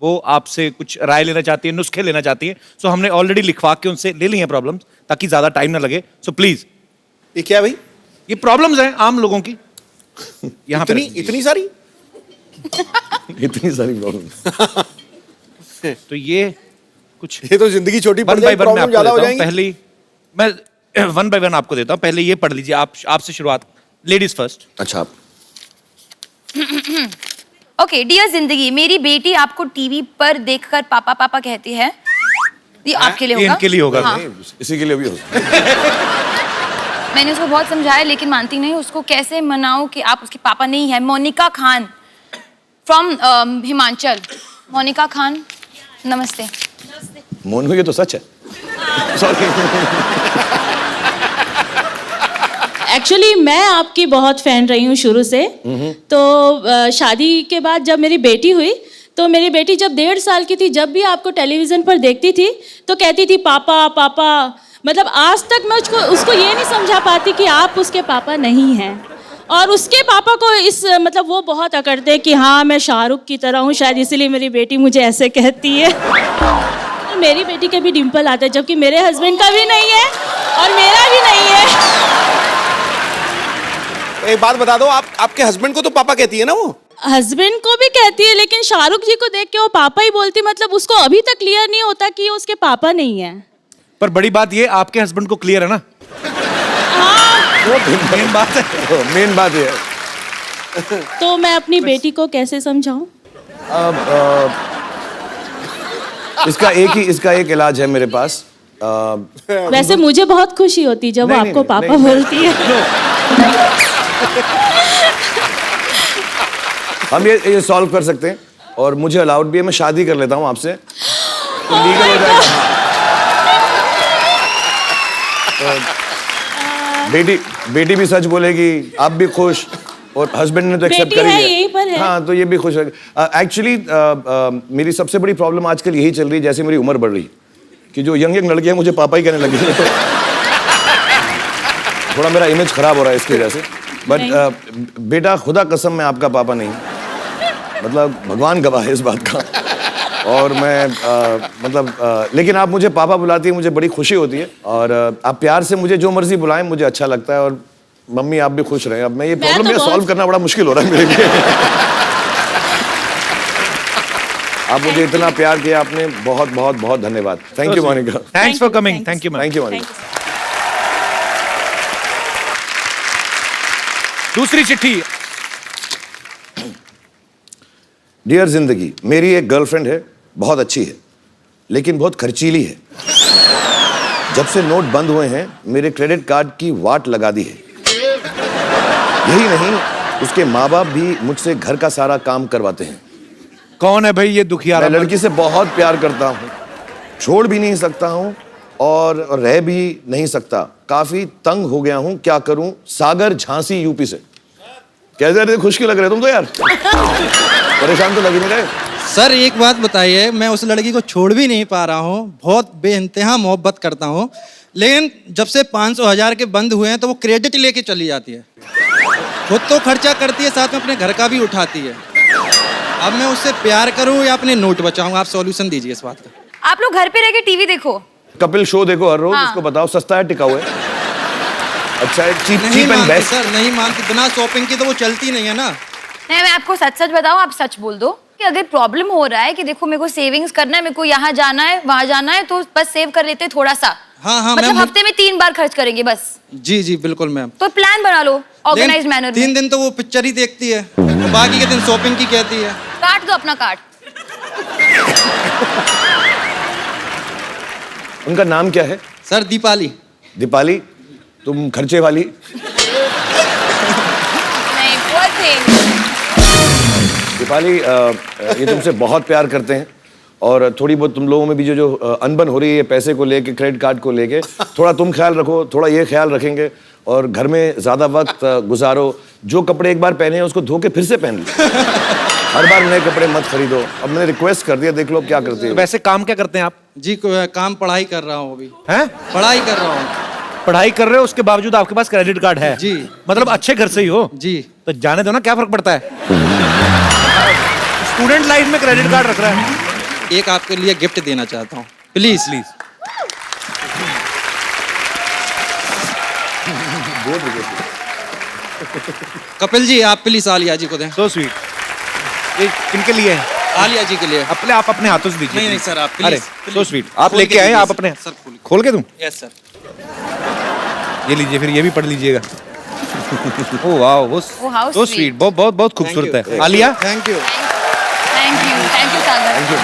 वो आपसे कुछ राय लेना चाहती है, नुस्खे लेना चाहती है। सो हमने ऑलरेडी लिखवा के उनसे ले ली हैं प्रॉब्लम्स, ताकि ज्यादा टाइम ना लगे। सो प्लीज, ये क्या भाई? ये प्रॉब्लम्स हैं आम लोगों की यहाँ पे। इतनी सारी? इतनी सारी प्रॉब्लम। तो ये कुछ ये तो जिंदगी छोटी पड़ वन बाय जाएगी, वन मैं प्रॉब्लम आपको ज्यादा हो देता हूँ। जाएंगी। पहली मैं वन बाय वन आपको देता हूँ। पहले ये पढ़ लीजिए आप, आपसे शुरुआत, लेडीज फर्स्ट। अच्छा, ओके डियर जिंदगी, मेरी बेटी आपको टीवी पर देखकर पापा पापा कहती है। ये आपके लिए ये होगा। इनके लिए होगा। हाँ। इसी के लिए भी हो। मैंने उसको बहुत समझाया लेकिन मानती नहीं। उसको कैसे मनाऊं कि आप उसके पापा नहीं है। मोनिका खान फ्रॉम हिमाचल। मोनिका खान, नमस्ते। मोनू, ये तो सच है। सॉरी। एक्चुअली मैं आपकी बहुत फैन रही हूँ शुरू से। तो शादी के बाद जब मेरी बेटी हुई, तो मेरी बेटी जब 1.5 साल की थी, जब भी आपको टेलीविज़न पर देखती थी तो कहती थी पापा पापा। मतलब आज तक मैं उसको ये नहीं समझा पाती कि आप उसके पापा नहीं हैं। और उसके पापा को मतलब वो बहुत अकड़ते हैं कि हाँ मैं शाहरुख की तरह हूँ, शायद इसीलिए मेरी बेटी मुझे ऐसे कहती है। मेरी बेटी के भी डिम्पल आता है, जबकि मेरे हस्बैंड का भी नहीं है और मेरा भी नहीं है। एक बात बता दो, आपके हस्बैंड को तो पापा कहती है ना वो? हस्बैंड को भी कहती है, लेकिन शाहरुख जी को देख के वो पापा ही बोलती। मतलब उसको अभी तक क्लियर नहीं होता कि ये उसके पापा नहीं है। पर बड़ी बात ये, आपके हस्बैंड को क्लियर है ना? मेन बात है। मेन बात ये है। तो मैं अपनी बेटी को कैसे समझाऊं? इसका एक इलाज है मेरे पास। वैसे मुझे बहुत खुशी होती जब वो नहीं, आपको नहीं, पापा नहीं, बोलती है। हम ये सॉल्व कर सकते हैं, और मुझे अलाउड भी है। मैं शादी कर लेता हूँ आपसे, तो लीगल हो जाएगा। बेटी भी सच बोलेगी, आप भी खुश, और हस्बैंड ने तो एक्सेप्ट बेटी कर ही है, लिया। यहीं पर है। हाँ, तो ये भी खुश है। एक्चुअली मेरी सबसे बड़ी प्रॉब्लम आजकल यही चल रही है, जैसे मेरी उम्र बढ़ रही, कि जो यंग लड़कियां मुझे पापा ही कहने लगी है। तो थोड़ा मेरा इमेज खराब हो रहा है इसकी वजह से। बट बेटा, खुदा कसम मैं आपका पापा नहीं, मतलब भगवान गवाह है इस बात का। और मैं लेकिन आप मुझे पापा बुलाती है, मुझे बड़ी खुशी होती है। और आप प्यार से मुझे जो मर्जी बुलाएं, मुझे अच्छा लगता है। और मम्मी, आप भी खुश रहें। अब मैं ये प्रॉब्लम सॉल्व करना बड़ा मुश्किल हो रहा है मेरे लिए। आप मुझे इतना प्यार किया आपने, बहुत बहुत बहुत धन्यवाद। Thank you Monica. Thanks for coming. Thank you. Thank you Monica. दूसरी चिट्ठी। डियर जिंदगी, मेरी एक गर्लफ्रेंड है, बहुत अच्छी है, लेकिन बहुत खर्चीली है। जब से नोट बंद हुए हैं, मेरे क्रेडिट कार्ड की वाट लगा दी है। यही नहीं, उसके माँ बाप भी मुझसे घर का सारा काम करवाते हैं। कौन है भाई ये दुखियारा? मैं लड़की से बहुत प्यार करता हूँ, छोड़ भी नहीं सकता हूँ और रह भी नहीं सकता। काफी तंग हो गया हूँ, क्या करूँ? सागर झांसी यूपी से। कैसे रहे? खुश क्यों लग रहे तुम तो यार? परेशान तो लग ही नहीं रहे। सर एक बात बताइए, मैं उस लड़की को छोड़ भी नहीं पा रहा हूँ, बहुत बेइंतहा मोहब्बत करता हूँ, लेकिन जब से 500,000 के बंद हुए हैं तो वो क्रेडिट लेके चली जाती है, खुद तो खर्चा करती है, साथ में अपने घर का भी उठाती है। अब मैं उससे प्यार करूँ या अपने नोट बचाऊँ? आप सॉल्यूशन दीजिए इस बात का। आप लोग घर पे रह के टीवी देखो, कपिल शो देखो हर रोज। हाँ। उसको बताओ सस्ता है, टिकाऊ है, अच्छा है, चीप नहीं चीप एंड मानती बेस्ट। सर, नहीं मानती, बिना शॉपिंग के तो वो चलती नहीं है ना। नहीं मैं आपको सच सच बताऊं, आप सच बोल दो कि अगर प्रॉब्लम हो रहा है कि देखो मेरे को सेविंग्स करना है, मेरे को यहाँ जाना है वहां जाना है, तो बस सेव कर लेते हैं थोड़ा सा। हाँ हाँ मतलब मैम। हफ्ते में 3 बार खर्च करेंगे बस। जी जी बिल्कुल मैम। तो प्लान बना लो ऑर्गेनाइज मैनर 3 में। दिन तो वो पिक्चर ही देखती है, बाकी के दिन शॉपिंग की कहती है। काट दो अपना कार्ड। उनका नाम क्या है? सर दीपाली। दीपाली, तुम खर्चे वाली। नहीं poor thing। दीपाली, ये तुमसे बहुत प्यार करते हैं और थोड़ी बहुत तुम लोगों में भी जो अनबन हो रही है पैसे को लेके, क्रेडिट कार्ड को लेके, थोड़ा तुम ख्याल रखो, थोड़ा ये ख्याल रखेंगे और घर में ज्यादा वक्त गुजारो। जो कपड़े एक बार पहने हैं उसको धो के फिर से पहन लो। हर बार नए कपड़े मत खरीदो। अब मैंने रिक्वेस्ट कर दिया, देख लो क्या करते हो। वैसे काम क्या करते हैं आप? जी काम पढ़ाई कर रहा हूँ अभी। हैं? पढ़ाई कर रहा हूँ। पढ़ाई कर रहे हो, उसके बावजूद आपके पास क्रेडिट कार्ड है? जी। मतलब अच्छे घर से ही हो? जी। तो जाने दो ना, क्या फर्क पड़ता है? स्टूडेंट लाइफ में क्रेडिट कार्ड रख रहा है। एक आपके लिए गिफ्ट देना चाहता हूँ, प्लीज प्लीज। कपिल जी आप प्लीज आलिया जी को दें। So sweet. ये किनके लिए है? आलिया जी के लिए। अपने आप अपने हाथों से दीजिए। नहीं नहीं सर आप अरे प्लीज। So sweet. आप लेके आए, आप अपने सर खोल के दूं? Yes sir. ये लीजिए, फिर ये भी पढ़ लीजिएगा। ओह वाओ, वो Oh, how so sweet. Sweet, बहुत बहुत बहुत खूबसूरत है। Alia, thank you. Thank you Sagar. Thank you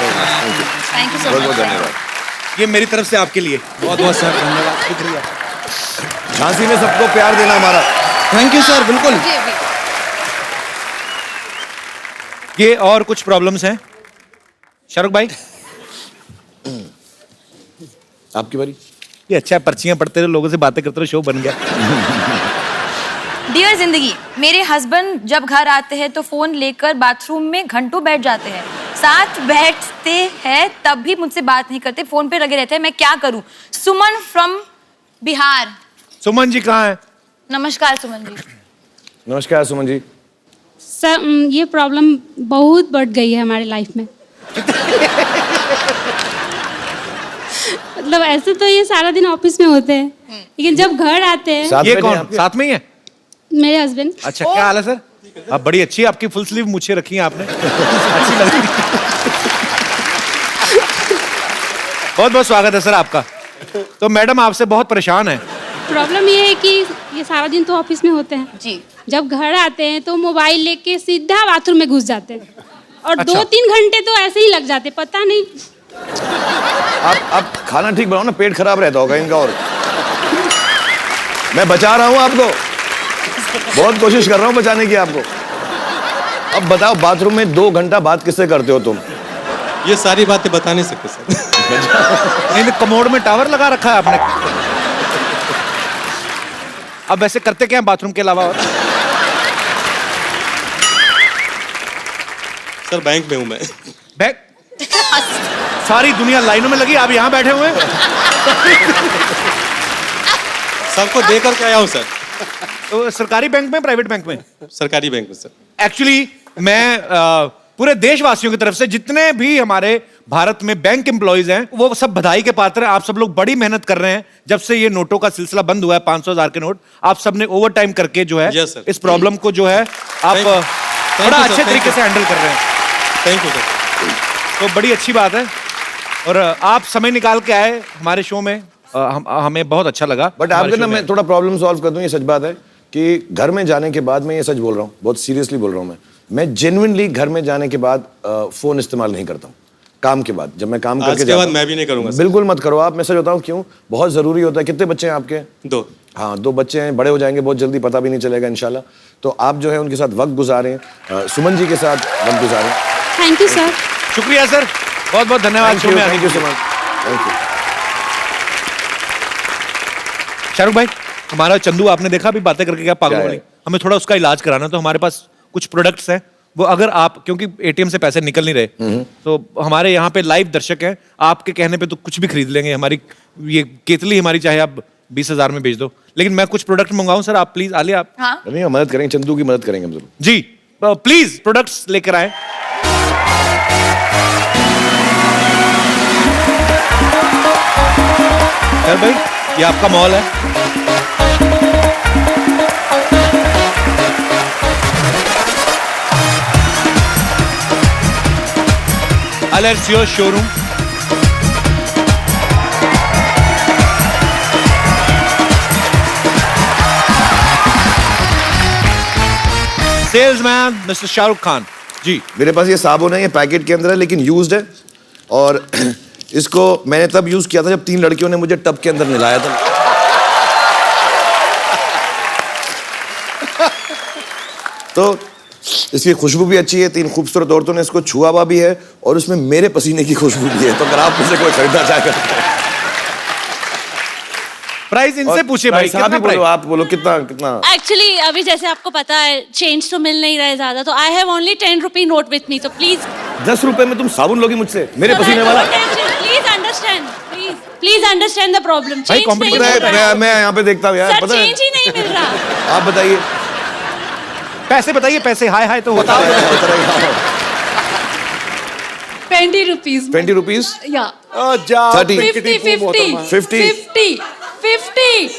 so बहुत बहुत मच। धन्यवाद। ये मेरी तरफ से आपके लिए। बहुत बहुत सर धन्यवाद, शुक्रिया। झांसी में सबको प्यार देना हमारा। थैंक यू सर, बिल्कुल। जी अभी। ये और कुछ प्रॉब्लम्स हैं शाहरुख भाई? आपकी बारी। ये अच्छा है, पर्चियां पढ़ते रहो, लोगों से बातें करते रहो, शो बन गया। डियर जिंदगी, मेरे हस्बैंड जब घर आते हैं तो फोन लेकर बाथरूम में घंटों बैठ जाते हैं, साथ बैठते हैं तब भी मुझसे बात नहीं करते, फोन पे लगे रहते हैं। मैं क्या करूं? सुमन फ्रॉम बिहार। सुमन जी कहाँ है? नमस्कार सुमन जी। नमस्कार सुमन जी। सर ये प्रॉब्लम बहुत बढ़ गई है हमारी लाइफ में। मतलब ऐसे तो ये सारा दिन ऑफिस में होते हैं, लेकिन जब घर आते हैं। साथ ये में कौन आपके? साथ में ही है? मेरे हस्बैंड। अच्छा, क्या हाल है सर? आप बड़ी अच्छी है, आपकी फुल स्लीव मूछें रखी हैं आपने, अच्छी लग रही है। बहुत बहुत स्वागत है सर आपका। तो मैडम आपसे बहुत परेशान है। प्रॉब्लम ये है कि ये सारा दिन तो ऑफिस में होते हैं जी। जब घर आते हैं तो मोबाइल लेके सीधा बाथरूम में घुस जाते हैं और अच्छा। 2-3 घंटे तो ऐसे ही लग जाते, पता नहीं। आप खाना ठीक बनाओ ना, पेट खराब रहता होगा इनका। और मैं बचा रहा हूँ आपको, बहुत कोशिश कर रहा हूँ बचाने की आपको। अब बताओ, बाथरूम में 2 घंटा बात किससे करते हो तुम? ये सारी बातें बता नहीं सकते सर। नहीं, कमोड में टावर लगा रखा है आपने। अब वैसे करते क्या है बाथरूम के अलावा? और सर बैंक में हूँ मैं। बैग, सारी दुनिया लाइनों में लगी, आप यहाँ बैठे हुए हैं। सबको देकर के आया हूँ सर। तो सरकारी बैंक में, प्राइवेट बैंक में? सरकारी बैंक में सर। एक्चुअली मैं पूरे देशवासियों की तरफ से जितने भी हमारे भारत में बैंक एम्प्लॉइज हैं वो सब बधाई के पात्र हैं। आप सब लोग बड़ी मेहनत कर रहे हैं जब से ये नोटों का सिलसिला बंद हुआ है, 500,000 के नोट। आप सब ने ओवर टाइम करके जो है Yes, sir. इस प्रॉब्लम को जो है आप बड़ा अच्छे तरीके से हैंडल कर रहे हैं। Thank you sir. तो बड़ी अच्छी बात है और आप समय निकाल के आए हमारे शो में, हमें बहुत अच्छा लगा। बट हमारे आपके शो ना में। मैं थोड़ा प्रॉब्लम सॉल्व कर दूं, ये सच बात है कि घर में जाने के बाद मैं ये सच बोल रहा हूँ, बहुत सीरियसली बोल रहा हूँ मैं, मैं जेन्युइनली घर में जाने के बाद फोन इस्तेमाल नहीं करता हूँ काम के बाद। जब मैं काम करके आज के बाद मैं भी नहीं करूंगा। बिल्कुल मत करो आप। मैं सच बताऊँ क्यों, बहुत जरूरी होता है। कितने बच्चे हैं आपके? 2। हाँ 2 बच्चे हैं, बड़े हो जाएंगे बहुत जल्दी, पता भी नहीं चलेगा इंशाल्लाह। तो आप जो है उनके साथ वक्त गुजारें, सुमन जी के साथ वक्त गुजारें। Thank you sir. शुक्रिया सर, बहुत बहुत धन्यवाद शो में आने थैंक के यू सो लिए। मच। Thank you. शाहरुख भाई, हमारा चंदू आपने देखा अभी बातें करके क्या पागल हो गई। हमें थोड़ा उसका इलाज कराना, तो हमारे पास कुछ प्रोडक्ट्स हैं वो, अगर आप, क्योंकि एटीएम से पैसे निकल नहीं रहे, तो हमारे यहाँ पे लाइव दर्शक हैं, आपके कहने पे तो कुछ भी खरीद लेंगे। हमारी ये केतली हमारी चाहे आप 20,000 में बेच दो, लेकिन मैं कुछ प्रोडक्ट मंगाऊं सर, आप प्लीज आलिया आप। हाँ नहीं हम मदद करेंगे, चंदू की मदद करेंगे हम जरूर। जी प्लीज प्रोडक्ट्स लेकर आए। सर भाई ये आपका मॉल है। Alessio showroom. Salesman mister Shahrukh Khan ji. मेरे पास ये साबुन है, ये पैकेट के अंदर है लेकिन यूज्ड है, और इसको मैंने तब यूज किया था जब 3 लड़कियों ने मुझे टब के अंदर नहलाया था। तो इसकी खुशबू भी अच्छी है, 3 खूबसूरत औरतों ने इसको छुआ हुआ भी है, और उसमें मेरे पसीने की खुशबू भी है। तो अगर आप मुझसे कोई खरीदना चाहे, प्राइस इनसे पूछिए भाई, आप ही बोलो, आप बोलो कितना कितना। एक्चुअली अभी जैसे आपको पता है चेंज तो मिल नहीं रहा है ज्यादा, तो I have only 10 rupee note with me, तो प्लीज 10 रुपए में तुम साबुन लोगी मुझसे, मेरे पसीने वाला? Please understand, please understand the problem. भाई competition मैं यहाँ पे देखता हूँ यार, सर पता है चेंज ही नहीं मिल रहा। आप बताइए। पैसे बताइए, पैसे हाय हाय तो होता है। 20 रुपीज। 20 रुपीज या 30 50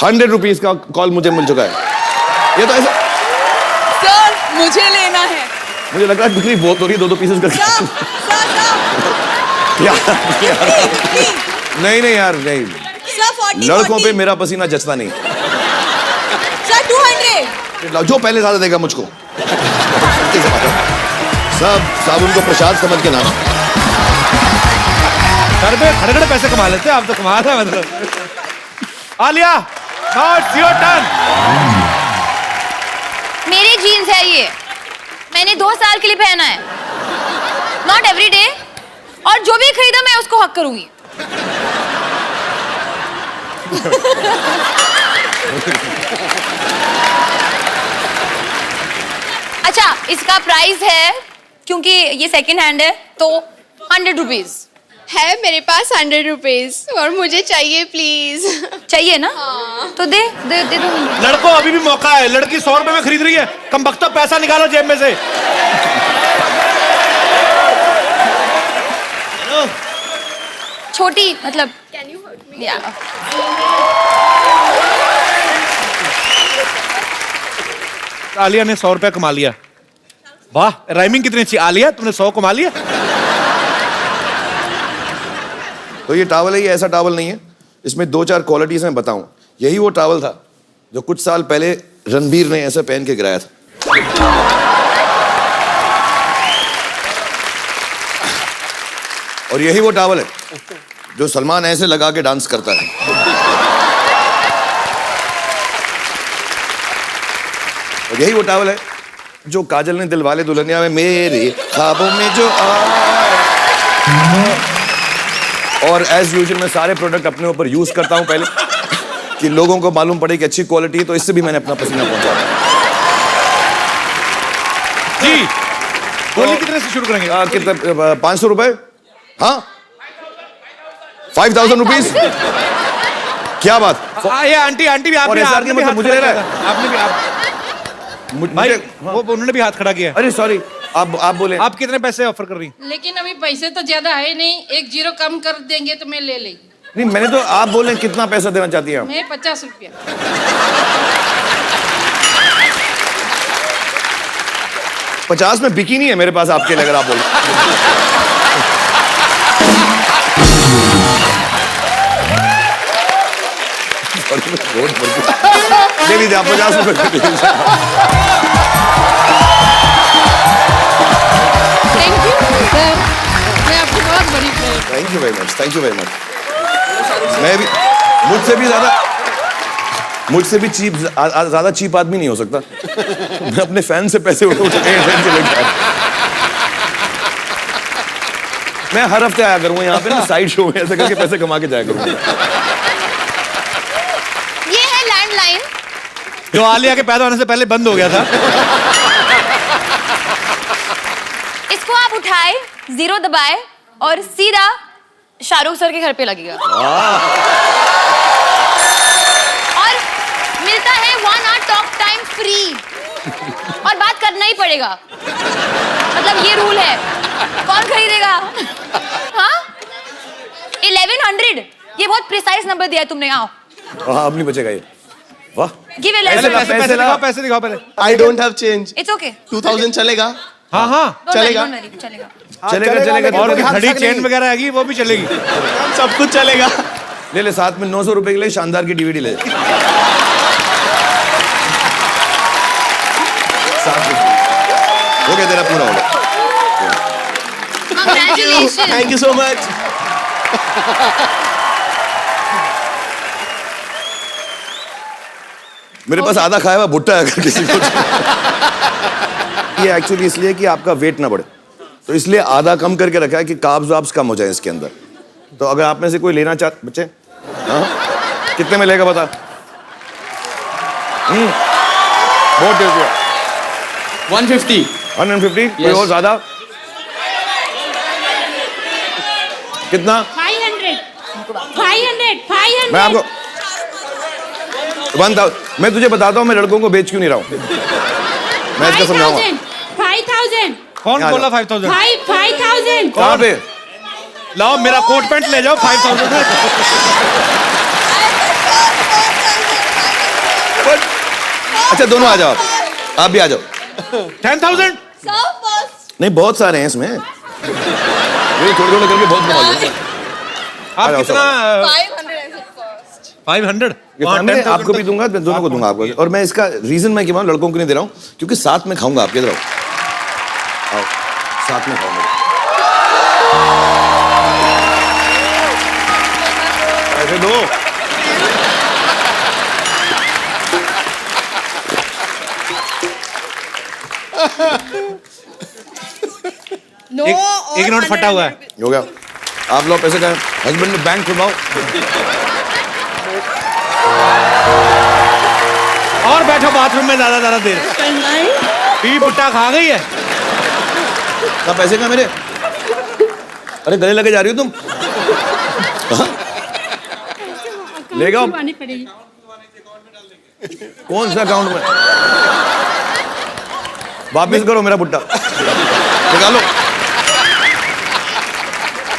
100 रुपीज का कॉल मुझे मिल चुका है। ये तो ऐसा सर मुझे लेना है। मुझे लग रहा है बिक्री बहुत हो रही है, 2-2 पीसेस करके। नहीं यार नहीं, लड़कों पे मेरा पसीना जचता नहीं। सर 200। जो पहले ज्यादा देगा मुझको। सब साबुन को प्रसाद समझ के ना। सर पे खड़े पैसे कमा लेते हैं आप, तो कमाल है मतलब। Alia not your turn. मेरी जीन्स है ये, मैंने 2 साल के लिए पहना है, नॉट एवरी डे, और जो भी खरीदा मैं उसको हक करूंगी। अच्छा इसका प्राइस है, क्योंकि ये सेकंड हैंड है, तो 100 रुपीज है मेरे पास 100 रुपीज, और मुझे चाहिए प्लीज। चाहिए ना? तो दे दो। लड़कों अभी भी मौका है, लड़की 100 रुपए में खरीद रही है, कम बख्ता पैसा निकालो जेब में से। छोटी मतलब आलिया ने 100 रुपया कमा लिया। वाह राइमिंग कितनी अच्छी। आलिया तुमने 100 कमा लिया। तो ये टॉवल है, ये ऐसा टॉवल नहीं है, इसमें 2-4 क्वालिटीज मैं बताऊं। यही वो टॉवल था जो कुछ साल पहले रणबीर ने ऐसे पहन के गिराया था। और यही वो टॉवल है जो सलमान ऐसे लगा के डांस करता है। और यही वो टॉवल है जो काजल ने दिलवाले दुल्हनिया में मेरे ख्वाबों में जो और एज यूजुअल मैं सारे प्रोडक्ट अपने ऊपर यूज करता हूं पहले कि लोगों को मालूम पड़े कि अच्छी क्वालिटी है, तो इससे भी मैंने अपना पसीना पहुंचा जी। बोलिए कितने से शुरू करेंगे? कितना? 500 रुपए। हाँ 5000 रुपीज। क्या बात? ये आंटी भी आप और भी, SR आपने के भी मतलब हाथ मुझे खड़ा ले रहा किया है? था। आपने भी भाई वो उन्होंने भी हाथ खड़ा किया। अरे सॉरी, आप बोले। आप कितने पैसे ऑफर कर रही हैं? लेकिन अभी पैसे तो ज्यादा है नहीं, 1 0 कम कर देंगे तो मैं ले लेंगी। नहीं मैंने तो, आप बोले कितना पैसा देना चाहती हैं आप? मैं 50 रुपया। 50 में बिकी नहीं है मेरे पास आपके लिए, अगर आप बोले। दे दीजिए आप 50 रुपए। बड़ी fan। Thank you very much, thank you very much. मैं भी मुझसे भी चीप, ज्यादा चीप आदमी नहीं हो सकता। मैं अपने फैन से पैसे उठा फैन से लेके आया। मैं हर हफ्ते आया करूंगा यहाँ पे ना, साइड शो में ऐसे करके पैसे कमा के जाया करूंगा। ये है लैंडलाइन, जो आलिया के पैदा होने से पहले बंद हो गया था। इसको आप उठाए, 0 दबाए और सीधा शाहरुख सर के घर पे लगेगा और मिलता है 1 hour टॉक टाइम फ्री और बात करना ही पड़ेगा, मतलब ये रूल है। कौन खरीदेगा? हाँ 1100, ये बहुत प्रिसाइज नंबर दिया है तुमने। आओ, हाँ अब नहीं बचेगा ये। वाह, गिव पैसे दिखाओ पहले। I don't have change. It's okay, 2000 चलेगा? हाँ हाँ चलेगा। चलेगा। चलेगा। और घड़ी चेन वगैरह आएगी, वो भी चलेगी। सब कुछ चलेगा। ले साथ में 900 रुपए के लिए शानदार की डीवीडी ले। हो गया तेरा, पूरा हो गया। Congratulations. Thank you so much. मेरे पास आधा खाया हुआ भुट्टा है अगर किसी को। ये एक्चुअली इसलिए कि आपका वेट ना बढ़े, तो इसलिए आधा कम करके रखा है कि कार्ब्स वाब्स कम हो जाए इसके अंदर। तो अगर आप में से कोई लेना चाहते बच्चे, हाँ कितने में लेगा बता? बहुत टेस्टी है। 150। 150। कोई और ज्यादा? कितना? 500 मैं आपको 1000, मैं तुझे बताता हूँ मैं लड़कों को बेच क्यों नहीं रहा हूँ। मैं इसका समझाऊंगा। 5000 कौन बोला 5000? 5000 कहाँ पे? लाओ मेरा कोट पैंट ले जाओ 5000 में। अच्छा दोनों आ जाओ, आप भी आ जाओ। 10,000। नहीं बहुत सारे हैं इसमें, ये थोड़े थोड़े करके बहुत कमा लूंगा। आप आ जाओ, कितना? 500। ये फैमिली आपको भी दूंगा, दोनों को दूंगा आपको। और मैं इसका रीजन मैं क्यों लड़कों को नहीं दे रहा हूँ, क्योंकि साथ में खाऊंगा। आप इधर आओ, साथ में खाऊंगा। ऐसे दो। एक नोट फटा हुआ है। हो गया। आप लोग पैसे का हस्बैंड ने बैंक खुलवाओ। और बैठो बाथरूम में ज्यादा देर। बीवी बुट्टा खा गई है। कहाँ पैसे का मेरे? अरे गले लगे जा रही हो तुम? ले जाओ। कौन सा अकाउंट में? वापिस करो मेरा बुट्टा, निकालो।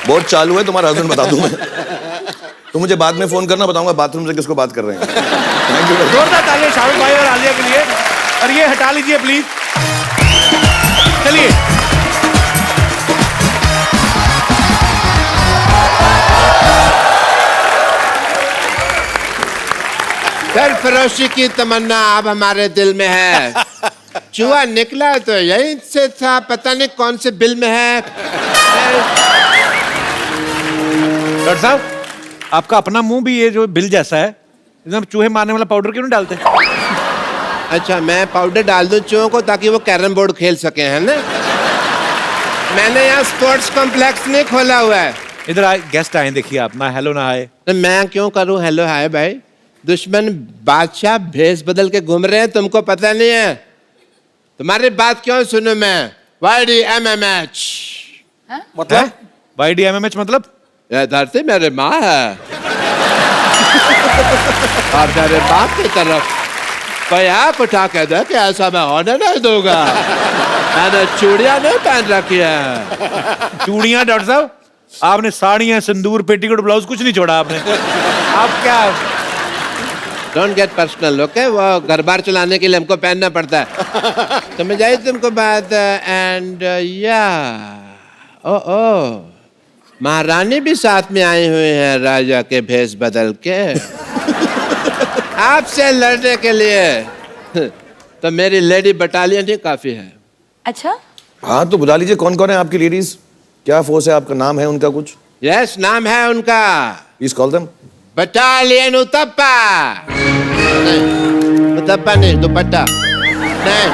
बहुत चालू है तुम्हारा हस्बैंड, बता दूं मैं। तुम मुझे बाद में फोन करना, बताऊंगा बाथरूम से किसको बात कर रहे हैं। Thank you. जोरदार तालियां शाहरुख भाई और आलिया के लिए। और ये हटा लीजिए प्लीज। चलिए सरफरोशी की तमन्ना अब हमारे दिल में है। चूहा निकला तो यहीं से था, पता नहीं कौन से बिल में है। डॉक्टर साहब, आपका अपना मुंह भी ये जो बिल जैसा है, एकदम चूहे मारने वाला पाउडर क्यों नहीं डालते? अच्छा मैं पाउडर डाल दूं चूहों को ताकि वो कैरम बोर्ड खेल सके, है ना? मैंने यहाँ स्पोर्ट्स कॉम्प्लेक्स नहीं खोला हुआ है। इधर आए, गेस्ट आए, देखिए आप ना हेलो ना हाय। तो मैं क्यों करूं हेलो हाय भाई? दुश्मन बादशाह भेस बदल के घूम रहे हैं, तुमको पता नहीं है? तुम्हारी बात क्यों सुनूं मैं? YDMMH मतलब YDMMH मतलब? ये धरती मेरे माँ है और मेरे बाप की तरफ कोई आँख उठा के दे कि ऐसा मैं होने नहीं दूंगा। मैंने चूड़ियां नहीं पहन रखी है। चूड़ियां? डॉक्टर साहब आपने साड़ियां, सिंदूर, पेटीकोट, ब्लाउज कुछ नहीं छोड़ा आपने। आप क्या? Don't get personal, okay? वो घर बार चलाने के लिए हमको पहनना पड़ता है। समझ आई तुमको बात? एंड या ओ महारानी भी साथ में आई हुई है राजा के भेष बदल के आपसे लड़ने के लिए। तो मेरी लेडी बटालियन ही काफी है। अच्छा हाँ तो बुला लीजिए, कौन कौन है आपकी लेडीज? क्या फोर्स है आपका? नाम है उनका कुछ? यस, नाम है उनका please call them. Battalion Uthappa. नहीं, उतप्पा नहीं, दुपट्टा नहीं,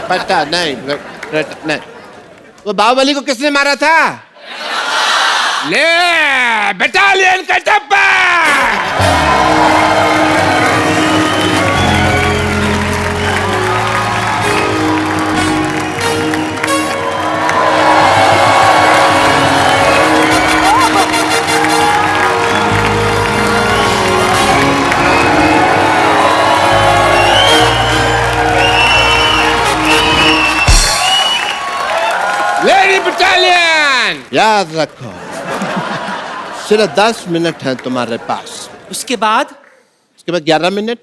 पट्टा नहीं, नहीं। वो बाहुबली को किसने मारा था? ले बटालियन कटप्पा। लेडी बटालियन, याद रखो सिर्फ 10 मिनट है तुम्हारे पास। उसके बाद 11 मिनट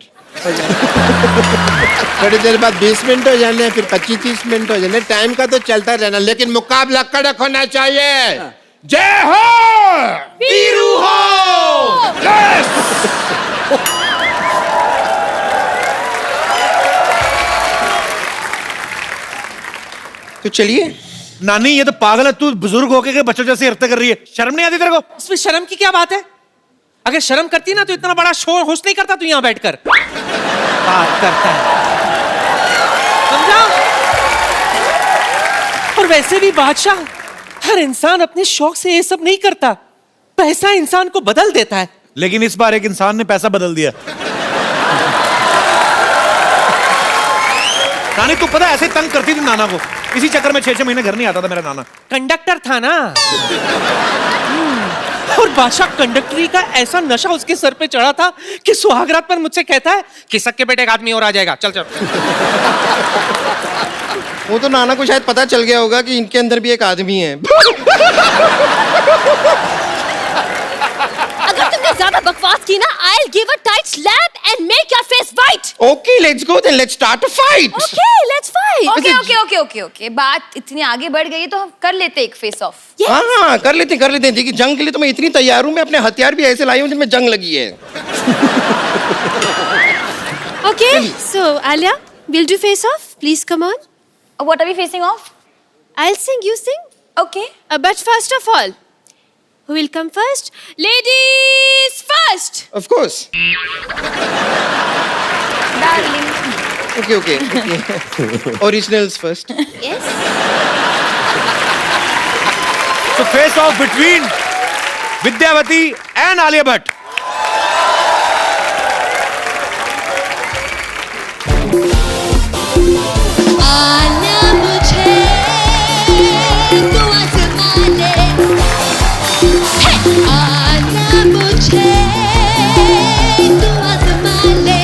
थोड़ी देर बाद 20 मिनट हो जाने, फिर 25-30 मिनट हो जाने। टाइम का तो चलता रहना, लेकिन मुकाबला कड़क होना चाहिए। जय हो वीरू हो। तो चलिए। नानी ये तो पागल है, तू बुजुर्ग होके के बच्चों जैसे हरकत कर रही है। शर्म नहीं आती तेरे को? इसमें शर्म की क्या बात है? अगर शर्म करती ना तो इतना बड़ा शोर होस्ट नहीं करता तू यहाँ बैठकर। बात करता है, समझा? और वैसे भी बादशाह, हर इंसान अपने शौक से ये सब नहीं करता। पैसा इंसान को बदल देता है। लेकिन इस बार एक इंसान ने पैसा बदल दिया। नानी तू पता ऐसे तंग करती थी नाना को, इसी चक्कर में 6-6 महीने घर नहीं आता था मेरा नाना। कंडक्टर था ना। और बादशाह कंडक्टरी का ऐसा नशा उसके सर पे चढ़ा था कि सुहागरात पर मुझसे कहता है कि सक्के बेटे एक आदमी और आ जाएगा, चल चल। वो तो नाना को शायद पता चल गया होगा कि इनके अंदर भी एक आदमी है। अगर तुमने ज्यादा बकवास की ना, I'll give a tight slap and make your face white. Okay, let's go then. Let's start a fight. Okay, let's fight. Okay. बात इतनी आगे बढ़ गई तो हम कर लेते एक फेस ऑफ। हाँ, कर लेते हैं। देखिए, जंग के लिए तो मैं इतनी तैयार हूँ, मैं अपने हथियार भी ऐसे लाई हूँ जिनमें जंग लगी है। Okay, so Alia, we'll do face off. Please come on. What are we facing off? I'll sing, you sing. Okay. But first of all, who will come first? Ladies first. Of course. Darling. Okay. Originals first. Yes. So face off between Vidyavati and Alia Bhatt. आना मुझे तू आज़मा ले, आना मुझे तू आज़मा ले,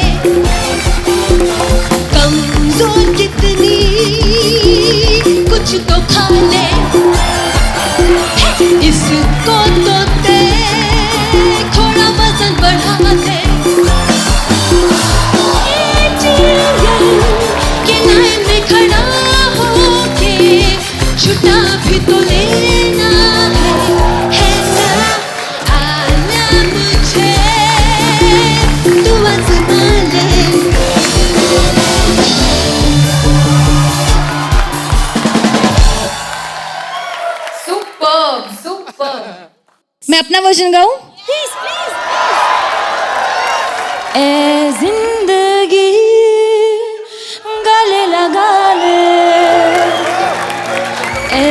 कमजोर कितनी कुछ तो खा ले, इसको तो थोड़ा वजन बढ़ा दे। खड़ा होके छुटा भी तो लेना है ना, आना मुझे तू आज़मा ले। सुपर। मैं अपना वर्जन गाऊं? Please. ए जिंदगी गले लगा ले, ए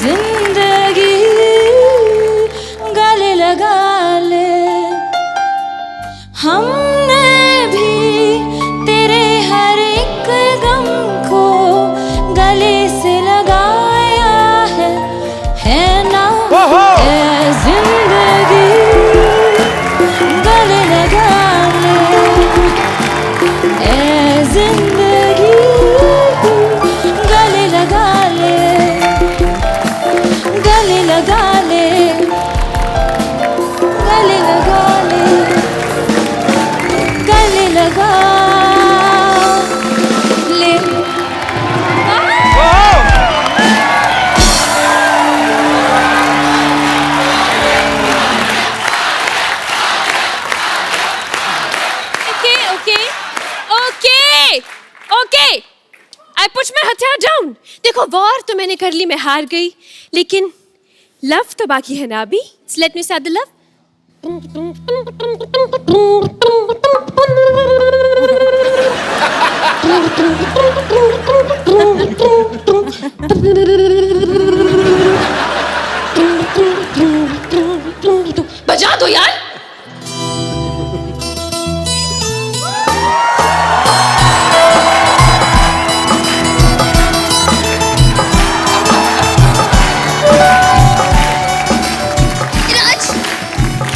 जिंदगी गले लगा ले, हमने भी तेरे हर एक गम को गले से लगाया है ना? ए जिंदगी गले लगा ले, ए जिंदगी गले लगा ले, गले लगा ले, गले लगा ले, गले लगा ले। Okay. I put my हथियार down. देखो वॉर तो मैंने कर ली, मैं हार गई, लेकिन लव तो बाकी है ना अभी? Let me start the love. बजा दो यार. राज.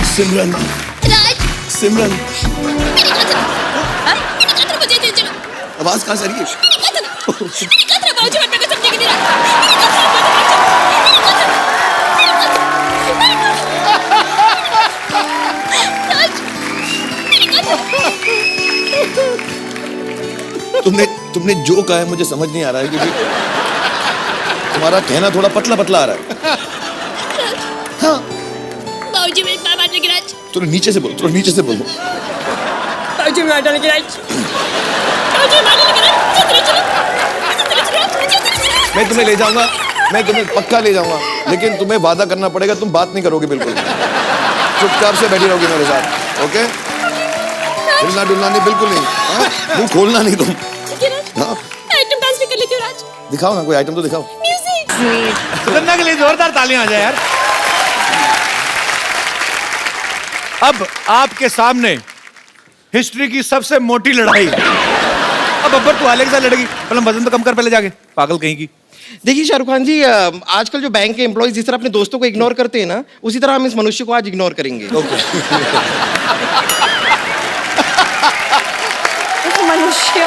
सिमरन. राज. सिमरन. मेरी कातर बजे दे चलो. आवाज कहाँ से आ रही है? मेरी कातर बाजू में मेरे को समझे कि नहीं रहा. तुमने जो कहा है मुझे समझ नहीं आ रहा है, क्योंकि तुम्हारा कहना थोड़ा पतला पतला आ रहा है. हाँ. बाबूजी मेरी बात मानने की राज. थोड़ा नीचे से बोलो, थोड़ा नीचे से बोलो. बाबूजी मेरी बात मानने की राज. बाबूजी मानने की राज. मैं तुम्हें ले जाऊंगा, मैं तुम्हें पक्का ले जाऊंगा, लेकिन तुम्हें वादा करना पड़ेगा तुम बात नहीं करोगे बिल्कुल. चुपचाप से बैठी रहोगी मेरे साथ. ओके? हिलना डुलना नहीं, बिल्कुल नहीं. हाँ? मुंह खोलना नहीं तुम. हाँ? आइटम डांस भी कर लेती हूँ राज. दिखाओ ना, कोई आइटम तो दिखाओ. म्यूजिक. सुगंधा के लिए जोरदार तालियां आ जाए यार. अब आपके सामने हिस्ट्री की सबसे मोटी लड़ाई. अब अब्बर तू आले के साथ लड़ेगी. पहले वजन तो कम कर पहले जाके, पागल कहीं की. देखिए शाहरुख खान जी, आजकल जो बैंक के एम्प्लॉइज जिस तरह अपने दोस्तों को इग्नोर करते हैं ना, उसी तरह हम इस मनुष्य को आज इग्नोर करेंगे. मनुष्य.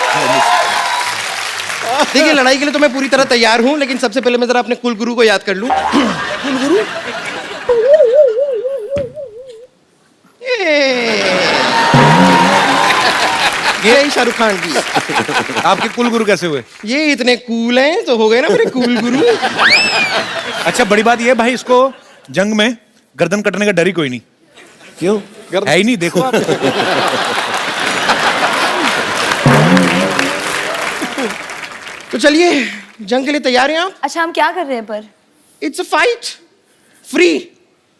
देखिए, लड़ाई के लिए तो मैं पूरी तरह तैयार हूं, लेकिन सबसे पहले मैं जरा अपने कुल गुरु को याद कर लूं. कुल गुरु. ये शाहरुख खान जी. आपके कुल गुरु कैसे हुए? ये इतने कूल हैं तो हो गए ना मेरे कुल गुरु. अच्छा, बड़ी बात ये भाई, इसको जंग में गर्दन कटने का डर ही कोई नहीं. क्यों? है ही नहीं, देखो आप. तो चलिए, जंग के लिए तैयार हैं आप? अच्छा, हम क्या कर रहे हैं पर? It's a fight. Free.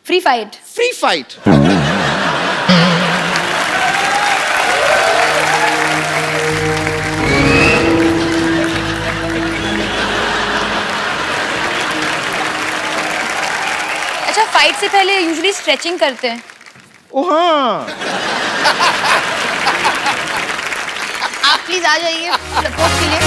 Free fight. Free fight. अच्छा, फाइट से पहले यूजुअली स्ट्रेचिंग करते हैं. ओ हाँ. आप प्लीज आ जाइए सपोर्ट के लिए.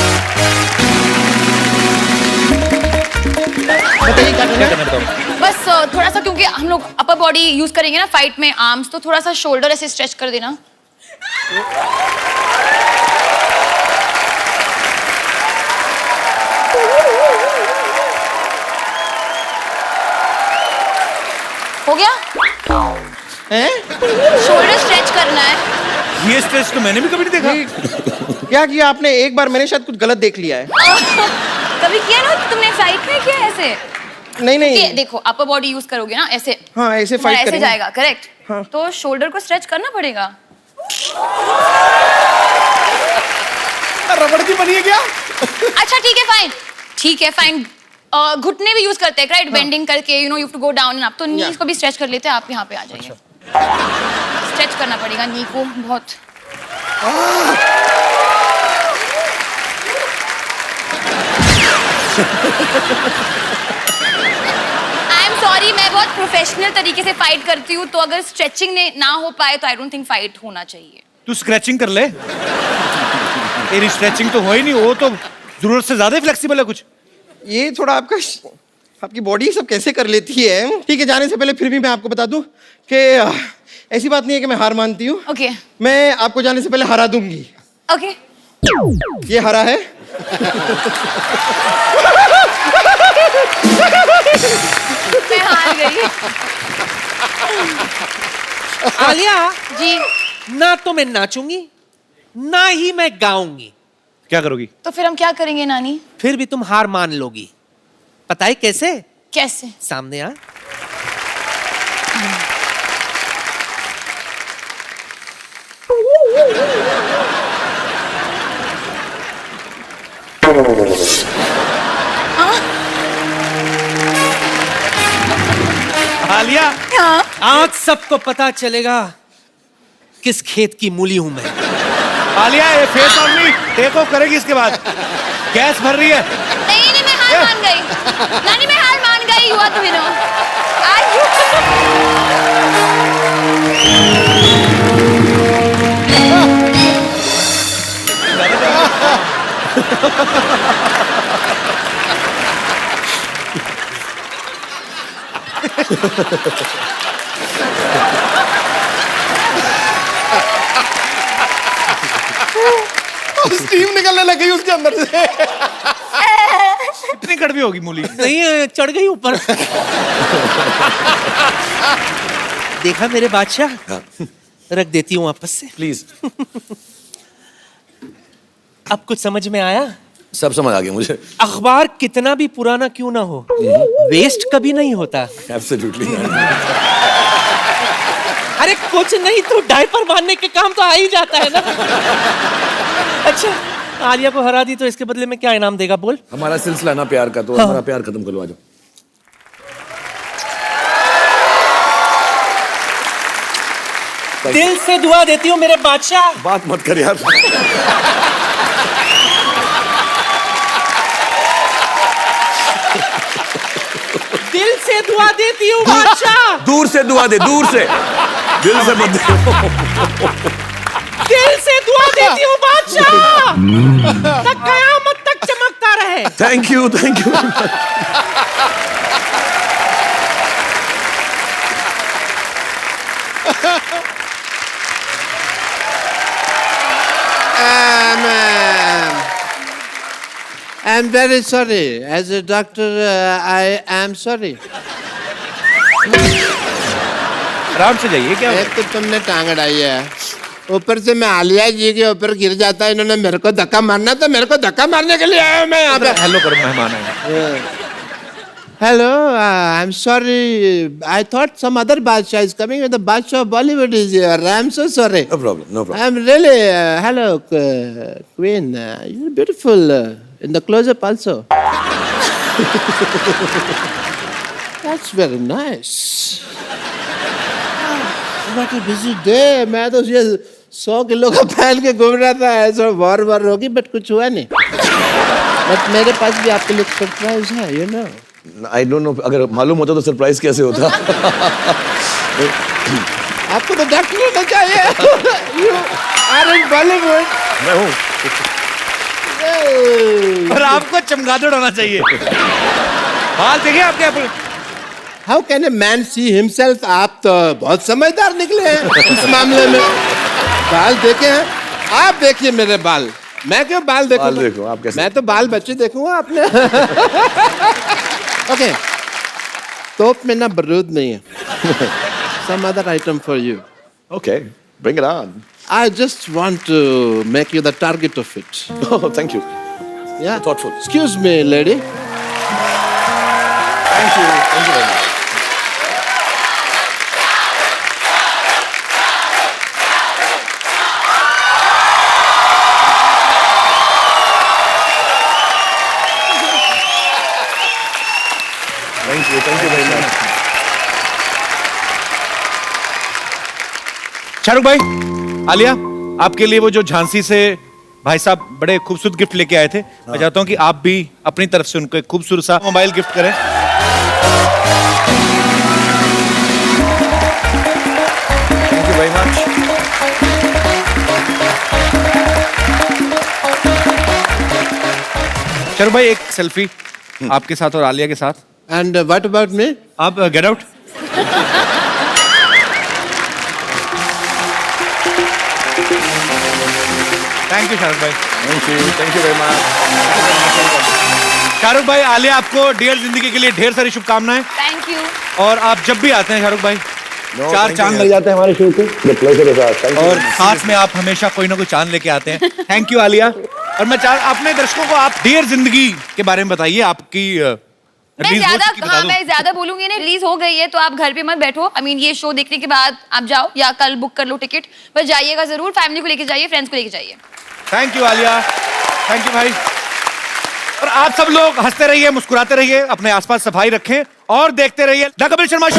बताइए क्या करना है? बस थोड़ा सा, क्योंकि हम लोग अपर बॉडी यूज करेंगे ना फाइट में, आर्म्स, तो थोड़ा सा शोल्डर ऐसे स्ट्रेच कर देना. हो गया? हैं? शोल्डर स्ट्रेच करना है. ये स्ट्रेच तो मैंने भी कभी नहीं देखा. क्या किया आपने? एक बार मैंने शायद कुछ गलत देख लिया है. कभी किया ना तुमने फाइट में? किया ऐसे? नहीं नहीं. ये देखो, अपर बॉडी यूज करोगे ना ऐसे. हाँ, ऐसे फाइट ऐसे करेंगे. जाएगा, करेक्ट. हाँ. तो शोल्डर को स्ट्रेच करना पड़ेगा. रबड़ की बनी है क्या? अच्छा ठीक है, फाइन. ठीक है, फाइन. घुटने भी यूज करते हैं, राइट? बेंडिंग करके, you know, you have to go down and up. तो नीज को भी स्ट्रेच कर लेते हैं. आप यहाँ पे आ जाइए. स्ट्रेच करना पड़ेगा नी को बहुत. आई एम सॉरी, मैं बहुत प्रोफेशनल तरीके से फाइट करती हूँ, तो अगर स्ट्रेचिंग ने ना हो पाए तो आई डोंट थिंक फाइट होना चाहिए. तू स्क्रैचिंग कर ले. तेरी स्ट्रेचिंग तो हो ही नहीं, वो तो जरूरत से ज्यादा फ्लेक्सिबल है कुछ. ये थोड़ा आपकी बॉडी सब कैसे कर लेती है. ठीक है, जाने से पहले फिर भी मैं आपको बता दूं कि ऐसी बात नहीं है कि मैं हार मानती हूँ. ओके. मैं आपको जाने से पहले हरा दूंगी. ओके. ये हरा है. मैं हार गई. आलिया जी. ना तो मैं नाचूंगी, ना ही मैं गाऊंगी. क्या करोगी? तो फिर हम क्या करेंगे नानी? फिर भी तुम हार मान लोगी. पता है कैसे? कैसे? सामने आ. हाँ। आज सबको पता चलेगा किस खेत की मूली हूं मैं। आलिया ये face on me take off करेगी इसके बाद। गैस भर रही है। नहीं नहीं, मैं हार मान गई। नानी मैं हार मान गई। You are the winner. Are you? Steam निकलने लगी उसके अंदर से। इतनी कड़वी होगी मूली। नहीं चढ़ गई ऊपर। देखा मेरे बादशाह, रख देती हूँ वापस से प्लीज। अब कुछ समझ में आया? सब समझ आ गया मुझे। अखबार कितना भी पुराना क्यों ना हो, वेस्ट कभी नहीं होता। एब्सोल्युटली। अरे कुछ नहीं तो डायपर बांधने के काम तो आ ही जाता है ना। अच्छा आलिया को हरा दी तो इसके बदले में क्या इनाम देगा बोल? हमारा सिलसिला ना प्यार का, तो हमारा प्यार खत्म करवा जाओ। दिल से दुआ देती हूँ मेरे बादशाह। बात मत कर यार। दिल से दुआ देती हूँ बादशाह। दूर से दुआ दे, दूर से, दिल से मत दे। दिल से दुआ देती हूँ बादशाह, तक कयामत तक चमकता रहे। Thank you, thank you. I'm very sorry. As a doctor, I am sorry. आराम से जाइए। क्या एक तो तुमने टांग अड़ाई है, ऊपर से मैं आलिया जी के ऊपर गिर जाता, इन्होंने मेरे को धक्का मारना, तो मेरे को धक्का मारने के लिए आया हूं मैं यहाँ पे। हेलो करो, मेहमान आए। Hello, I'm sorry. I thought some other Badshah is coming. The Badshah of Bollywood is here. I'm so sorry. No problem, no problem. I'm really, hello, Queen. You're beautiful in the close-up also. That's very nice. What a busy day. मैं तो ये 100 kilo का पहन के घूम रहा था, ऐसा वार होगी, बट कुछ हुआ नहीं। बट मेरे पास भी आपके लिए सरप्राइज है, you know. I don't know, अगर मालूम होता तो सरप्राइज कैसे होता। आपको तो डॉक्टर होना चाहिए। You are in Bollywood. मैं हूँ। और आपको चमगादड़ होना चाहिए। बाल देखिए आपके। How can a man see himself? आप तो बहुत समझदार निकले हैं इस मामले में। बाल देखे हैं? आप देखिए मेरे बाल। मैं क्यों बाल देखूं? बाल देखो आप कैसे? मैं तो बाल बच्चे देखूंगा अपने। ओके, तोप में ना बारूद नहीं है। Some other item for you. Okay, bring it on. I just want to make you the target of it. Oh, thank you. Yeah. Thoughtful. Excuse me, lady. Thank you. Thank you very much. Thank you very much. Shahrukh भाई, आलिया, आपके लिए वो जो झांसी से भाई साहब बड़े खूबसूरत गिफ्ट लेके आए थे, मैं चाहता हूँ कि आप भी अपनी तरफ से उनको एक खूबसूरत सा मोबाइल गिफ्ट करें। Thank you very much. Shahrukh भाई एक सेल्फी आपके साथ और आलिया के साथ। And what about me? आप get out. Thank you Shahrukh भाई। Thank you very much. Shahrukh भाई, आलिया आपको डियर जिंदगी के लिए ढेर सारी शुभकामनाएं। Thank you. और आप जब भी आते हैं शाहरुख भाई, No, चार thank you, चांद यार। लग जाते हैं हमारे शो पे। The pleasure is ours. Thank you. और साथ में आप हमेशा कोई ना कोई चांद लेके आते हैं। Thank you Alia. और मैं अपने दर्शकों को आप डियर जिंदगी के बारे में बताइए। आपकी मैं release हो ज्यादा चुकी, बता दो। मैं ज्यादा बोलूंगी नहीं, रिलीज हो गई है तो आप घर पे मत बैठो। आई मीन ये शो देखने के बाद आप जाओ या कल बुक कर लो टिकट, पर जाइएगा जरूर। फैमिली को लेके जाइए, फ्रेंड्स को लेके जाइए। Thank you Alia, thank you भाई। और आप सब लोग हंसते रहिए, मुस्कुराते रहिए, अपने आसपास सफाई रखें और देखते रहिए द कपिल शर्मा शो।